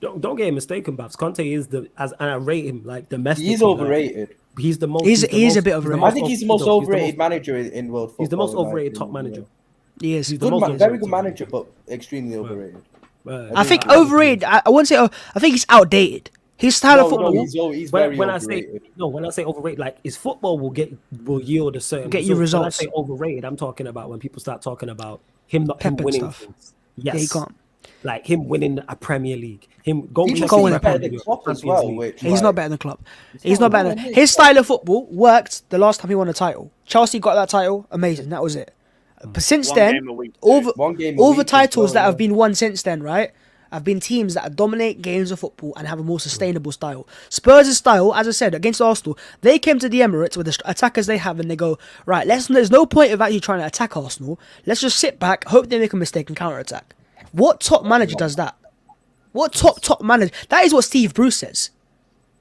Don't get mistaken, Babs. Conte is and I rate him like domestically. He's overrated. He's the most. He is the a bit overrated. I think he's the most no, overrated manager in world football. He's the most in my overrated top opinion, manager. He is. He's the Good most very good overrated. manager, but extremely overrated. I think overrated. I wouldn't say. I think he's outdated. His style of football. He's very when I overrated. say when I say overrated, like his football will yield a certain Get you results. When I say overrated, I'm talking about when people start talking about him not him Pep and winning stuff. things. Yeah, Yes, he can't. like him winning a Premier League. Him go People check say his he's record better in than the Klopp as Champions well, League. which He's like, not better than Klopp. He's not better. no, His style of football worked the last time he won a title. Chelsea got that title, amazing. That was it. But since One then, game a week, all One game a the week as titles well, that yeah. have been won since then, right, have been teams that dominate games of football and have a more sustainable style. Spurs' style, as I said, against Arsenal, they came to the Emirates with the attackers they have and they go, right, there's no point of actually trying to attack Arsenal. Let's just sit back, hope they make a mistake and counter-attack. What top manager does that? What top manager? That is what Steve Bruce says.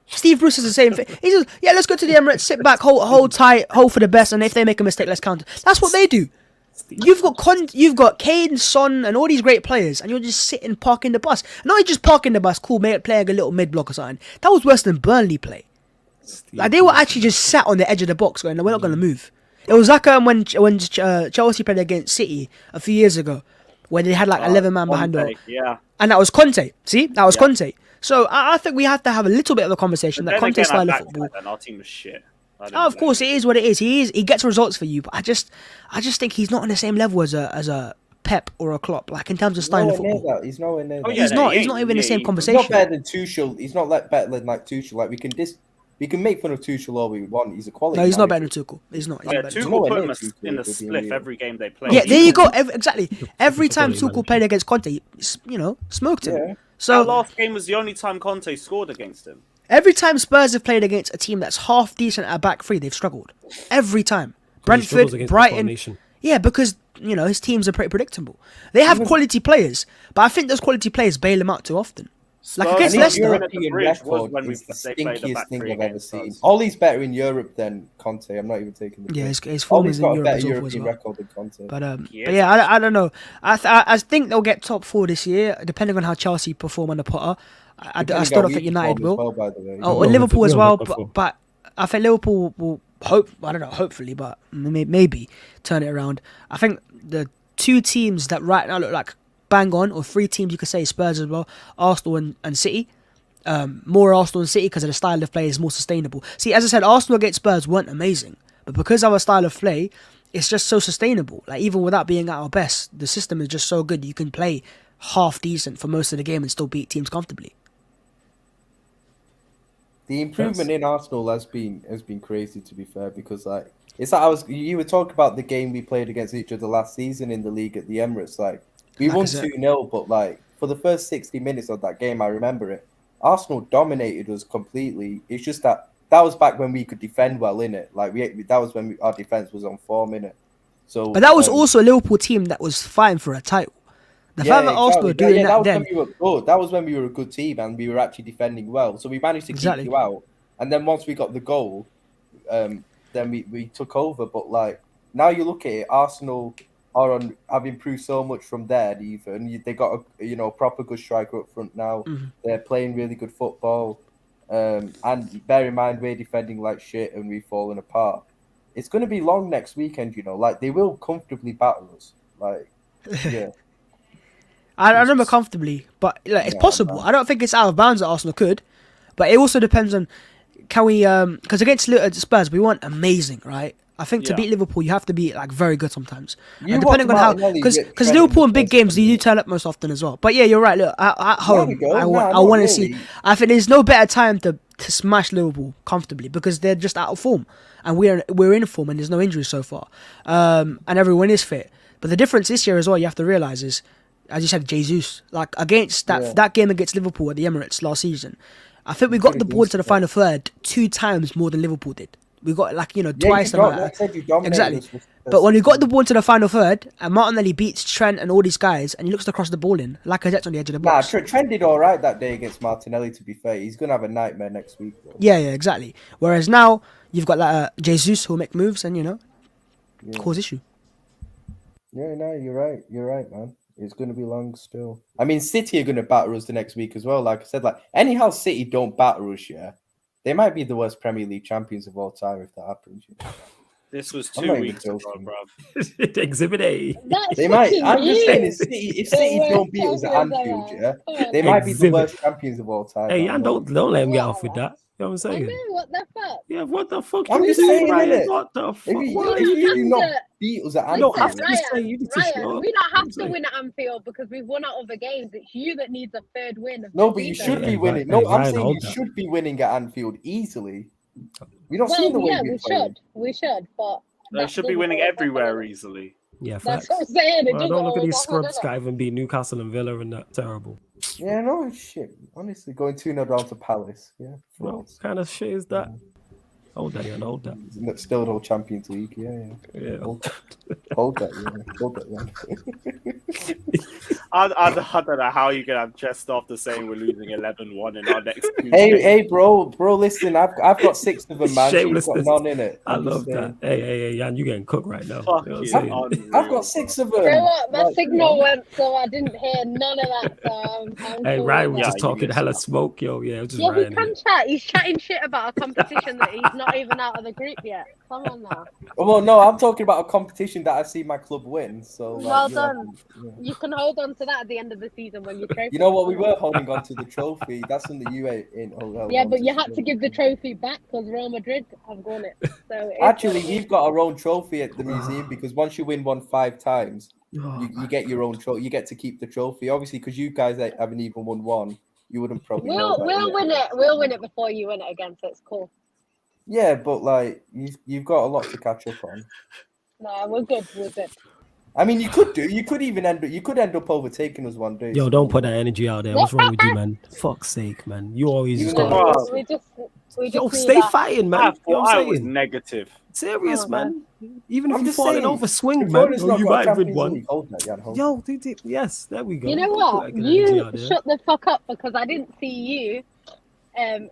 Steve Bruce is the same thing. He says, yeah, let's go to the Emirates, sit back, hold tight, hope for the best, and if they make a mistake, let's counter. That's what they do. You've got Kane, Son, and all these great players, and you're just sitting parking the bus. Not only just parking the bus, cool, playing a little mid block or something. That was worse than Burnley play. Like they were actually just sat on the edge of the box, going, "No, we're not going to move." It was like when Chelsea played against City a few years ago, where they had like 11 man behind them, Yeah. and that was Conte. See, that was Conte. So I think we have to have a little bit of a conversation that Conte's style of football. Our team was shit. Oh, of course, it is what it is. He gets results for you, but I just think he's not on the same level as a Pep or a Klopp, like in terms of style of football. He's nowhere near that. Oh, yeah, He's no, not. he He's not ain't- even in the yeah, same he- He's conversation. not better than Tuchel. He's not like better than like Tuchel. Like we can make fun of Tuchel all we want. He's a quality. No, he's not better manager. than Tuchel. He's not. He's Yeah, not better than Tuchel Tuchel. put him Tuchel in a would be spliff real. every game they play. Yeah, there you go. Exactly. Every time Quality Tuchel manager. played against Conte, smoked him. Yeah. That So last game was the only time Conte scored against him. every time Spurs have played against a team that's half decent at back three, they've struggled. Every time. He struggles Brentford, against the Brighton. formation. Yeah, because his teams are pretty predictable. They have quality players, but I think those quality players bail them out too often. Like Spurs against winning Leicester. at the European Bridge was record when is the they played the stinkiest back thing three I've ever against seen. us. Ollie's better in Europe than Conte. I'm not even taking the Yeah, piss. his form Ollie's is in got a Europe better as awful as European well. record than Conte. But yeah, I don't know. I think they'll get top 4 this year, depending on how Chelsea perform under Potter. I still don't think United will. Well, by the way. Oh, No, Liverpool we as don't well, get top 4. but I think Liverpool will hopefully, but maybe turn it around. I think the 2 teams that right now look like bang on, or 3 teams you could say, Spurs as well, Arsenal and City. More Arsenal and City because of the style of play is more sustainable. See, as I said, Arsenal against Spurs weren't amazing, but because our style of play, it's just so sustainable. Like even without being at our best, the system is just so good. You can play half decent for most of the game and still beat teams comfortably. The improvement in Arsenal has been crazy, to be fair, because like it's like you were talking about the game we played against each other last season in the league at the Emirates. Like we won 2-0, but like for the first 60 minutes of that game, I remember it. Arsenal dominated us completely. It's just that was back when we could defend well, innit? Like that was when our defense was on form, innit? So, but that was also a Liverpool team that was fighting for a title. The fact that Arsenal were doing that then. That was when we were a good team and we were actually defending well. So we managed to keep you out. And then once we got the goal, then we took over. But like now you look at it, Arsenal have improved so much from there. Even they got a proper good striker up front now. Mm-hmm. They're playing really good football. And bear in mind we're defending like shit and we've fallen apart. It's going to be long next weekend. Like they will comfortably battle us. Like yeah. I remember comfortably, but like, it's possible. I don't think it's out of bounds that Arsenal could, but it also depends on can we because against Spurs we weren't amazing, right? I think to beat Liverpool you have to be like very good sometimes, and depending on how because Liverpool in big games they do turn up most often as well. But yeah, you're right. Look, at home I want to see. I think there's no better time to smash Liverpool comfortably because they're just out of form and we're in form and there's no injuries so far, and everyone is fit. But the difference this year as well you have to realize is, as you said, Jesus, like against that game against Liverpool at the Emirates last season, I think we got the ball to the final third 2 times more than Liverpool did. We got twice the amount. Exactly. But when we got the ball to the final third, and Martinelli beats Trent and all these guys, and he looks to cross the ball in, Lacazette's on the edge of the box. Trent did all right that day against Martinelli, to be fair. He's going to have a nightmare next week, though. Yeah, exactly. Whereas now, you've got Jesus who'll make moves and, cause issue. Yeah, no, you're right, man. It's going to be long still. I mean, City are going to batter us the next week as well. Like I said, anyhow City don't batter us, they might be the worst Premier League champions of all time if that happens. This was 2 weeks ago, bro. Exhibit A. They might. I'm just saying, if City don't beat us at Anfield, they might be the worst champions of all time. Hey, and don't let him get off with that. You know what I'm saying? I know, what the fuck? Yeah, what the fuck? I'm just saying, innit? What the fuck? If you do not beat us at Anfield, you need to show up. We don't have to win at Anfield because we've won our other games. It's you that needs a third win. No, but you should be winning. No, I'm saying you should be winning at Anfield easily. We don't see the way we should, but they should be winning everywhere easily. Yeah, that's facts. what I'm saying. Well, don't look at these scrubs guy even beat Newcastle and Villa and that terrible. Yeah, no shit. Honestly, going 2-0 down to Palace. Yeah. What kind of shit is that? Hold that, hold that. Still no Champions League. Yeah. Hold that. I don't know how you can have chest after saying we're losing 11-1 in our next 2 Hey, bro, listen, I've got 6 of them, man. Shameless. Got none in it. I love that. Hey, Jan, you getting cooked right now. I've got 6 of them. You know what? My signal went, so I didn't hear none of that. So hey, Ryan was just talking hella smoke, yo. Yeah, just he can chat. He's chatting shit about a competition that he's not even out of the group yet. Come on now. Well, no, I'm talking about a competition that I see my club win. So well done. You can hold on to that at the end of the season when you trophy. You know what? We were holding on to the trophy. That's something you ain't in. Yeah, but you had to give the trophy back because Real Madrid have won it. So actually, we've got our own trophy at the museum because once you win one 5 times, you get your own trophy. You get to keep the trophy. Obviously, because you guys haven't even won one, you wouldn't probably. We'll win it. We'll win it before you win it again. So it's cool. Yeah, but you've got a lot to catch up on. No, we're good. I mean, you could do. You could even end up overtaking us one day. Yo, don't put that energy out there. What's wrong with you, man? Fuck's sake, man. You always just Even got. though- We just Yo, need stay that. fighting, man. I You know thought what I I'm was saying? negative. Serious, Oh, man. Even if I'm you're just falling saying, over, swing, if man. Ronald's Or not you got a might win Champions one. League, hold that, Jan, hold Yo, yes, there we go. You know Don't what? put that energy You out there. shut the fuck up because I didn't see you in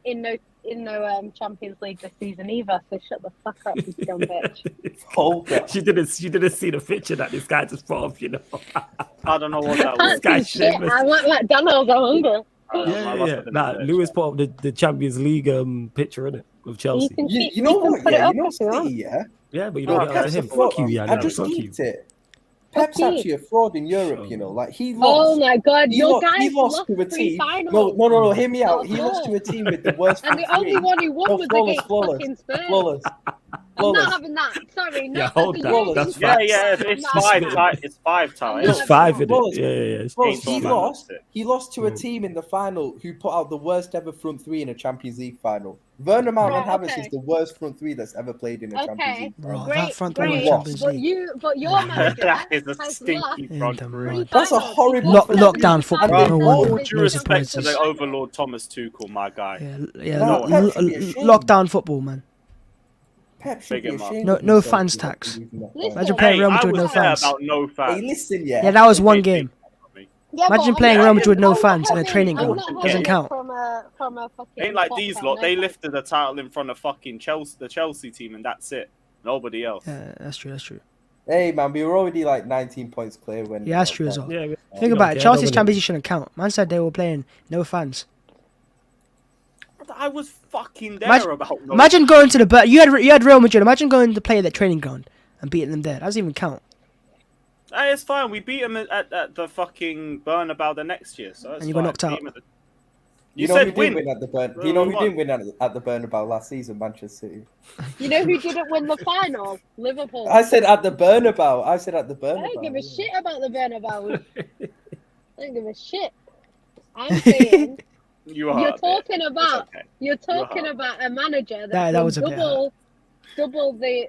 no Champions League this season either. So shut the fuck up, you dumb bitch. Hold that. She didn't see the picture that this guy just put up, you know. I don't know what that I was. can't see shit. shameless. I want McDonald's. I'm hungry. Yeah. Nah, Lewis put up the Champions League picture in it of You Chelsea. can cheat. You know can what? put it Yeah, up you know if you want. City, yeah. Yeah, but you No, don't get Pep's to a him. fraud. Fuck you, yeah. I No, just fuck you. geeked it. Pep's Okay. actually a fraud in Europe, you know. Like he Oh lost. my god, He your lost, guys he lost lost to a three team. finals. No, hear me out. No, He lost to no. a team with the worst. And the front only three. one who won No, was flawless, against flawless, fucking Spurs. flawless. I'm flawless. not having that. Sorry, no. Yeah, hold that's that. you. That's Yeah, facts. yeah, it's I'm not five having that. times. It's five times. It's Yeah, five in Flawless. it. Yeah. Well, Ain't he no lost. man, He lost to a team in the final who put out the worst ever front three in a Champions League final. Werner Mount and Right, Havertz okay. is the worst front three that's ever played in a Champions Okay, League. Bro, final. that great, front three in great. Champions But League. but your manager that is a has lost stinky In front the three. mud. That's a finals. horrible He's front Lockdown three. football. And Bro, they No all one- won. due no respect to surprises. the Overlord Thomas Tuchel, my guy. Yeah, No, Pep should be ashamed. lockdown football, man. Pep should Big be him up. ashamed. No- of no himself fans for tax. losing that Listen, final. Imagine playing Hey, Real I Madrid with no was fair fans. about no Hey, fans. listen, Yeah, that was one Big game. Yeah, Imagine but playing I'm Real not Madrid with no having- fans in a I'm training not ground. having Doesn't it count. From a fucking Ain't like top these fan, lot. no They fans. lifted the title in front of fucking Chelsea, the Chelsea team, and that's it. Nobody else. Yeah, that's true. Hey, man, we were already like 19 points clear when. Yeah, that's true as well. Yeah. Think about it. Chelsea's Champions League shouldn't count. Man said they were playing no fans. I was fucking there Imagine- about. No Imagine going to the you had Real Madrid. Imagine going to play at the training ground and beating them there. That doesn't even count. Hey, it's fine. We beat them at the fucking Bernabeu the next year, so it's And you got fine. knocked out. Beat 'em at the- You You know said who win. didn't win at the Burn? Well, You know we who won. didn't win at the Bernabeu last season? Manchester City. You know who didn't win the final? Liverpool. I said at the Bernabeu. I said at the I Bernabeu. don't give a shit about the Bernabeu. I don't give a shit. I'm saying You are. you're talking about okay. you're talking hard. about a manager That that was a bit double the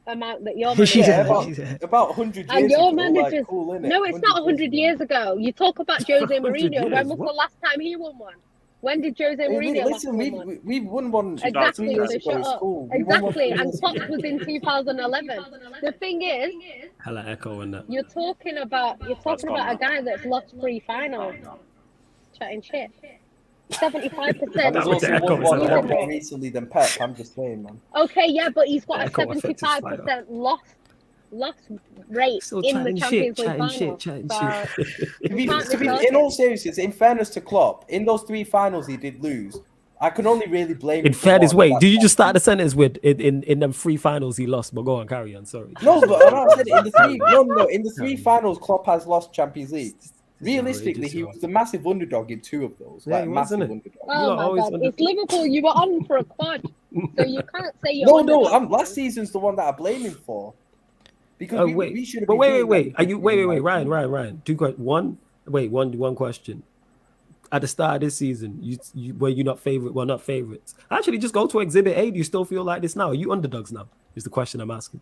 amount that your She manager said- was. she said- About 100 And years your ago. manager's Like, cool, innit? no, it's not 100 years ago. You talk about Jose 100 Mourinho. When years, was what? the last time he won one? When did Jose Hey, Mourinho last listen, win one? we've won one. Exactly, 2 years so ago. shut It's up. cool. We won one Exactly, 2 and years Klopp ago. was in 2011. The thing is, Hella echo in that. you're talking about a guy that's lost 3 finals. Chatting shit. 75%. And there's That was also the echo, won one it's more like- Season recently than Pep. I'm just saying, man. Okay, yeah, but he's got a Echo effect is 75% loss rate Still in the chatting Champions shit, League chatting final. shit, chatting So, shit. In all seriousness, in fairness to Klopp, in those 3 finals he did lose. I can only really blame. In him for fairness, one, wait, and did you that's just start the sentence with in them 3 finals he lost? But go on, carry on. Sorry. No, but I said it in the 3. No. In the 3 finals, Klopp has lost Champions League. Realistically, he was the massive underdog in 2 of those. Yeah, Like he was, massive innit? underdog. oh lot my always god, under- it's Liverpool. You were on for a quad, so you can't say you're No, underdog. I'm last season's the one that I blame him for. Because we should have. But been wait. doing Are that you this wait, season, like- Ryan. One question. At the start of this season, you were you not favorite? Well, not favorites. Actually, just go to Exhibit A. Do you still feel like this now? Are you underdogs now? Is the question I'm asking.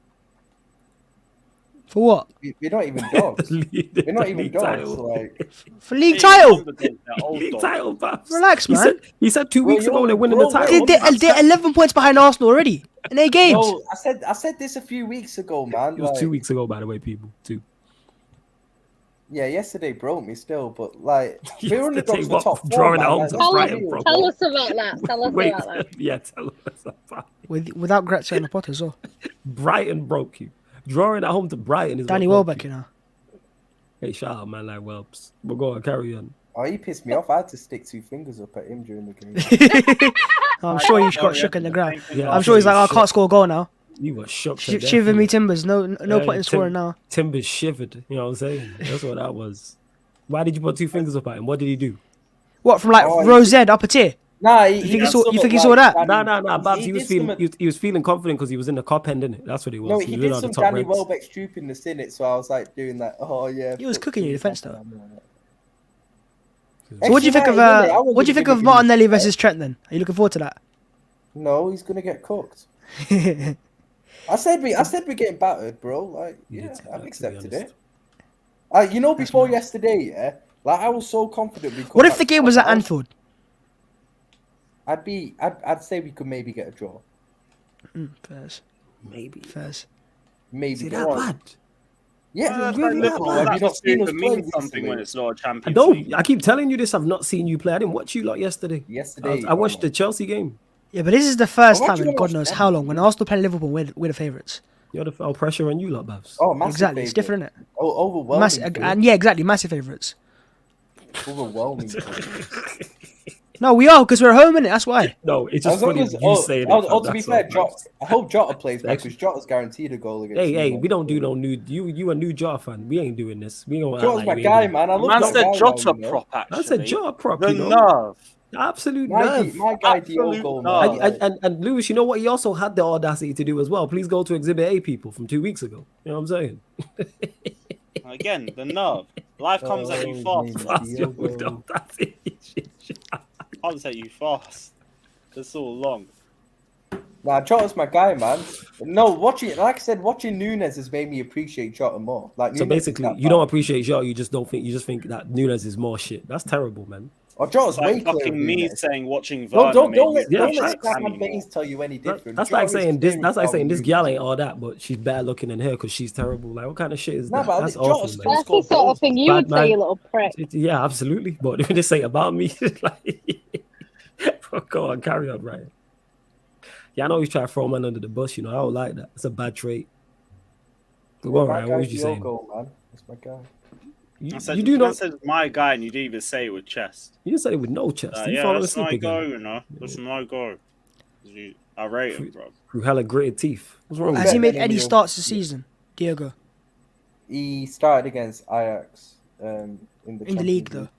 For what? We're not even dogs. We're not even dogs. Title. Like, For league Hey, title. underdogs, they're old League dogs. title, Babs. Relax, He man. said 2 weeks Bro, ago they're winning bro, the title. They're 11 points behind Arsenal already in 8 games. no, I said this a few weeks ago, man. It was like, 2 weeks ago, by the way, people. 2. Yeah, yesterday broke me still, but like we're underdogs for what, top 4. drawing man. at home Like, to that's Brighton, real. bro. Tell us about that. Tell us Wait, about that. yeah, tell us about it. Without Gretzky and Laporte as well. Brighton broke you. Drawing at home to Brighton is Danny what broke Welbeck, you. you know. Hey, shout out, man, like Welps. But go on, carry on. Oh, he pissed me off. I had to stick 2 fingers up at him during the game. I'm sure he got shook in the ground. Yeah, I'm sure he's like, I can't score a goal now. You were shook. to death, Shiver you me were- timbers. No Yeah, point in scoring now. Timbers shivered. You know what I'm saying? That's what that was. Why did you put 2 fingers up at him? What did he do? What, from like Oh, row Z upper tier? Nah, You think he saw that? Nah, Babs. He did was feeling. some- He was feeling confident because he was in the top end, innit? That's what he was. No, was he in did on the some top Danny ranks. Welbeck stupidness in it, so I was like doing that. Oh yeah. He was fuck cooking you, your defence, man. So what do you think of Extra night, innit? what do you think of Martinelli versus Trent then? Are you looking forward to that? No, he's gonna get cooked. I said we're getting battered, bro. Like, yeah, Need to, I've to be accepted honest. it. You know, before yesterday, yeah, like I was so confident we could. What if the game was at Anfield? I'd say we could maybe get a draw. Fairs. Maybe. Fairs. Maybe. Is it get that one. bad? Yeah, That's really like that Liverpool. bad? Have you not seen us It play means something recently? when it's not a I Champions don't. League. I keep telling you this. I've not seen you play. I didn't watch you lot yesterday. Yesterday, I watched the Chelsea game. Yeah, but this is the first Why time do you in wanna God watch knows them, how long man? when Arsenal play Liverpool, we're the favourites. You're the foul pressure on you lot, Bavs. Oh, massive Exactly, it's favourite. different, isn't it? Oh, overwhelming. Massive, and yeah, exactly, massive favourites. Overwhelming. No, we are because we're home, innit? That's why. No, it's just As long funny as, you saying it. to be that's fair, all, Bavs. I hope Jota plays Thank because Jota's guaranteed a goal against. Hey, United. we don't do no new. You a new Jota fan. We ain't doing this. We don't. act Jota's like my we ain't guy, doing- man. I love Man that said guy, Jota man, you know? prop, actually. I said Jota prop. The You know? nerve. Absolute My nerve. guy Absolute Diogo, nerve. man. And Lewis, you know what? He also had the audacity to do as well. Please go to Exhibit A, people, from 2 weeks ago. You know what I'm saying? Again, the nerve. Life comes at you Oh, fast. man. Fast, yo, with the Diogo. audacity. Comes at you fast. It's all long. Nah, Jota's my guy, man. No, like I said, watching Nunes has made me appreciate Jota more. Like, So Nunes is basically, that you bad. don't appreciate Jota. You just think that Nunes is more shit. That's terrible, man. Oh, Jota's way Like clearer. fucking me Nunes. saying watching Don't Werner made don't me let Yeah, don't let facts. Stan Baines tell you any different. That's like Jota is saying this. clearer That's like than saying this Nunes. gal ain't all that, but she's better looking than her because she's terrible. Like, what kind of shit is Nah, that? but That's Jota's awful, still man. That's the sort of thing you Bad would say, man. you little prick. Yeah, absolutely. But if this ain't about me, like, go on, carry on, right? Yeah, I know he's trying to throw man under the bus. You know, I don't like that. It's a bad trait. But go on, My Ryan. guy What was you saying? Diogo, man. That's my guy. I You do not. said my guy, and you'd either say it with chest. You said it with no chest. You Yeah, falling that's asleep my again go, you know. That's my go. I rate him, bro. through hella gritted teeth. What's wrong with Has he you? made than any you. starts this season, Diego? He started against Ajax in the In the Champions league, though.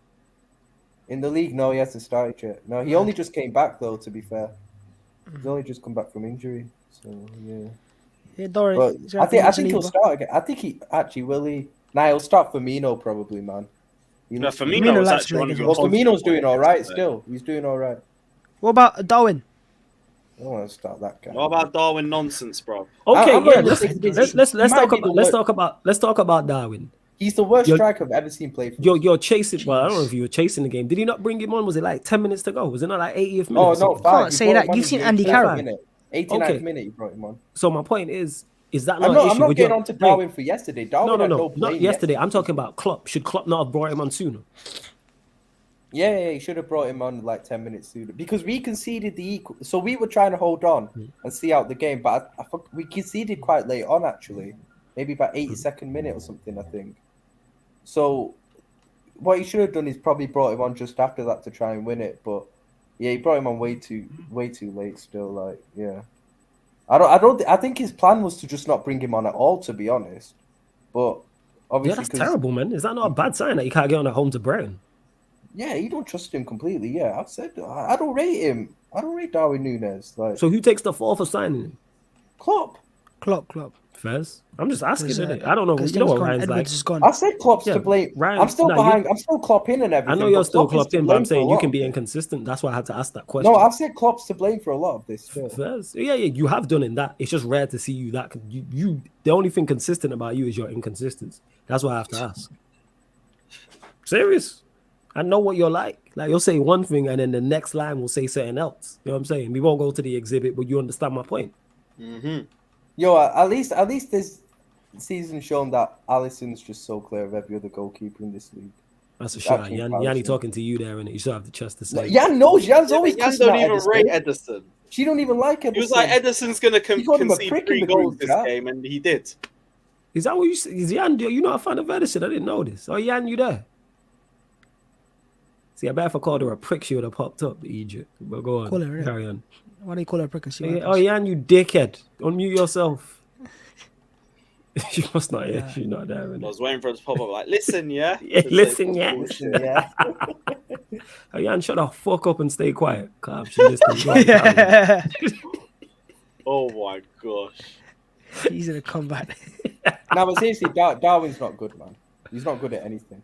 In the league, no, he hasn't started yet. No, he only just came back though. To be fair, he's only just come back from injury. So yeah, Yeah, Dory. but is there I anything think else in he'll Liga? start again. I think he actually will. Nah, he'll start Firmino probably, man. He Yeah, looks- Firmino Firmino was likes actually one of playing your Well, Firmino's positive doing all right ones. still. He's doing all right. What about Darwin? I don't want to start that guy. What about Darwin nonsense, bro? Okay, I'm yeah. ready to take this. Let's He might talk be the about let's talk about Darwin. He's the worst You're- striker I've ever seen play for. You're chasing. Well, I don't know if you were chasing the game. Did he not bring him on? Was it like 10 minutes to go? Was it not like 80th minute? Oh or no, something? five. Can't You say brought that. him on You've in seen the Andy 89th Carroll. minute. 89th Okay. minute, you brought him on. So my point is that not I'm an not, issue? I'm not with getting your- on to Darwin for yesterday. Darwin had no not blame yesterday. I'm talking about Klopp. Should Klopp not have brought him on sooner? Yeah, he should have brought him on like 10 minutes sooner because we conceded the equal. So we were trying to hold on and see out the game, but we conceded quite late on actually, maybe about 82nd minute or something, I think. So what he should have done is probably brought him on just after that to try and win it. But yeah, he brought him on way too late. Still, like yeah, I think his plan was to just not bring him on at all, to be honest. But Yeah, obviously, that's terrible, man. Is that not a bad sign that you can't get on at home to Brighton? Yeah, you don't trust him completely. Yeah, I've said I don't rate him. I don't rate Darwin Núñez. Like So who takes the fall for signing him? Klopp. Klopp. Fez? I'm just asking, Because, innit? I don't know. because You know Thing's what gone. Ryan's like. Edwards is gone. I said Klopp's Yeah, to blame. Ryan- I'm still no, behind. I'm still Klopp in and I everything. know you're but still Klopp is Klopped to in, but I'm blame for saying a you lot can of be this. inconsistent. That's why I had to ask that question. No, I've said Klopp's to blame for a lot of this. Still. Fez? Yeah, you have done in that. It's just rare to see you that. You the only thing consistent about you is your inconsistency. That's why I have to ask. Serious. I know what you're like. Like you'll say one thing and then the next line will say something else. You know what I'm saying? We won't go to the exhibit, but you understand my point. Mm-hmm. Yo, at least this season shown that Alisson's just so clear of every other goalkeeper in this league. That's a shot. Actually, Yanni embarrassing. talking to you there, and you still have the chest to say. Jan knows. Jan's Yeah, always but Jan cussing don't at even Ederson. rate Ederson. She don't even like Ederson. He was like, Ederson's going to He called him a concede prick in 3 the goals group this chat. game, and he did. Is that what you say? Is Jan? You're not a fan of Edison? I didn't know this. Oh, Jan, you there? See, I bet if I called her a prick, she would have popped up. Egypt. But go on. Call her, yeah. Carry on. Why do you call her a prick? And see what Oh, happens? Jan, you dickhead. Unmute yourself. She must not. Yeah, Yeah. she's not there. I innit? was waiting for it to pop up like, listen, yeah? Yeah, listen, yeah. Yeah. Oh, Jan, shut the fuck up and stay quiet. Calm. She listening. Go on, carry on. Oh my gosh. He's gonna come back. No, but seriously, Darwin's not good, man. He's not good at anything.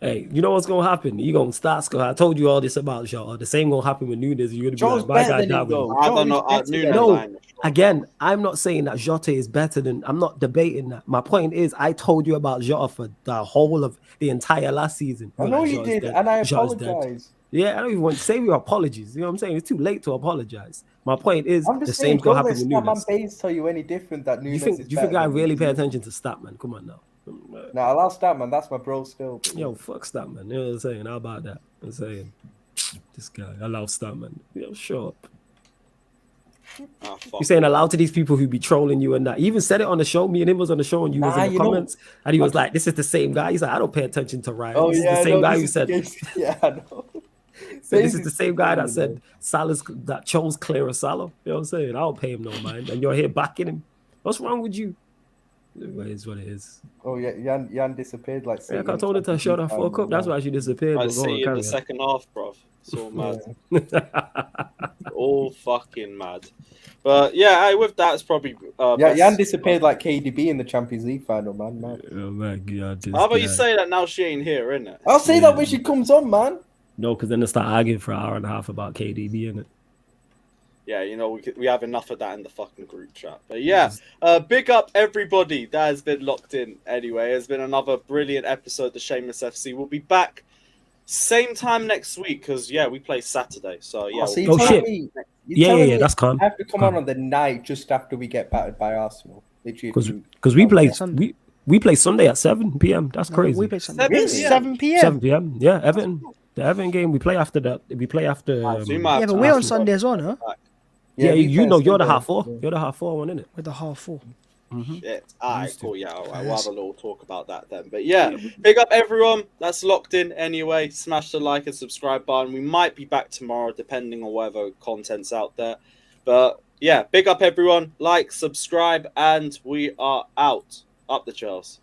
Hey, you know what's gonna happen? You gonna start scoring. I told you all this about Jota. The same gonna happen with Nunes. You're gonna be Joe's like, my better guy than him, Darwin. though. I Joe don't is know. better than him. No, again, I'm not saying that Jota is better than. I'm not debating that. My point is, I told you about Jota for the whole of the entire last season. I You're know like, you Jota's did, dead. and I Jota's dead. apologize. Yeah, I don't even want to say your apologies. You know what I'm saying? It's too late to apologize. My point is, I'm the just same's saying, gonna don't happen let with Statman Nunes. Baines tell you any different that Do Nunes you is think better I than really him. pay attention to Statman? Come on now. No, I love Statman. That's my bro still. Yo, fuck Statman. You know what I'm saying? How about that? I'm saying this guy. I love Statman. Yo, shut up. You're saying allow to these people who be trolling you and that. He even said it on the show. Me and him was on the show and you was in the comments. And he was like, this is the same guy. He's like, I don't pay attention to Ryan. Oh, this is yeah, the same no, guy this who is said, against- yeah, I know. so this is the same guy that said Salah's that chose clearer Salah. You know what I'm saying? I don't pay him no mind. And you're here backing him. What's wrong with you? It is what it is. Oh yeah, Jan disappeared like. Yeah, I told her to shut her fuck up. That's why she disappeared. I But go on, see in carry the on. second half, bro. It's all mad. All fucking mad. But yeah, with that, it's probably. Yeah, Jan disappeared like KDB in the Champions League final, man. Oh my God. How about you say that now she ain't here, innit? I'll say that when she comes on, man. No, because then they start arguing for an hour and a half about KDB in it. Yeah, you know, we have enough of that in the fucking group chat. But yeah, big up everybody that has been locked in anyway. It's been another brilliant episode of Shameless FC. We'll be back same time next week because, yeah, we play Saturday. So, yeah. So Oh, shit. Yeah, that's calm. I have to come on the night just after we get battered by Arsenal. Because we play Sunday at 7 p.m. That's crazy. We play Sunday. 7 p.m. 7 p.m. Yeah, Everton. The Everton game, we play after that. We play after. Yeah, but we're on Sunday as well, no? Yeah, you know, you're the half four. You're the half four one, innit? With the half four. Shit. Alright, cool. Yeah, all right. We'll have a little talk about that then. But yeah, big up everyone that's locked in anyway. Smash the like and subscribe button. We might be back tomorrow, depending on whatever content's out there. But yeah, big up everyone. Like, subscribe, and we are out. Up the Chels.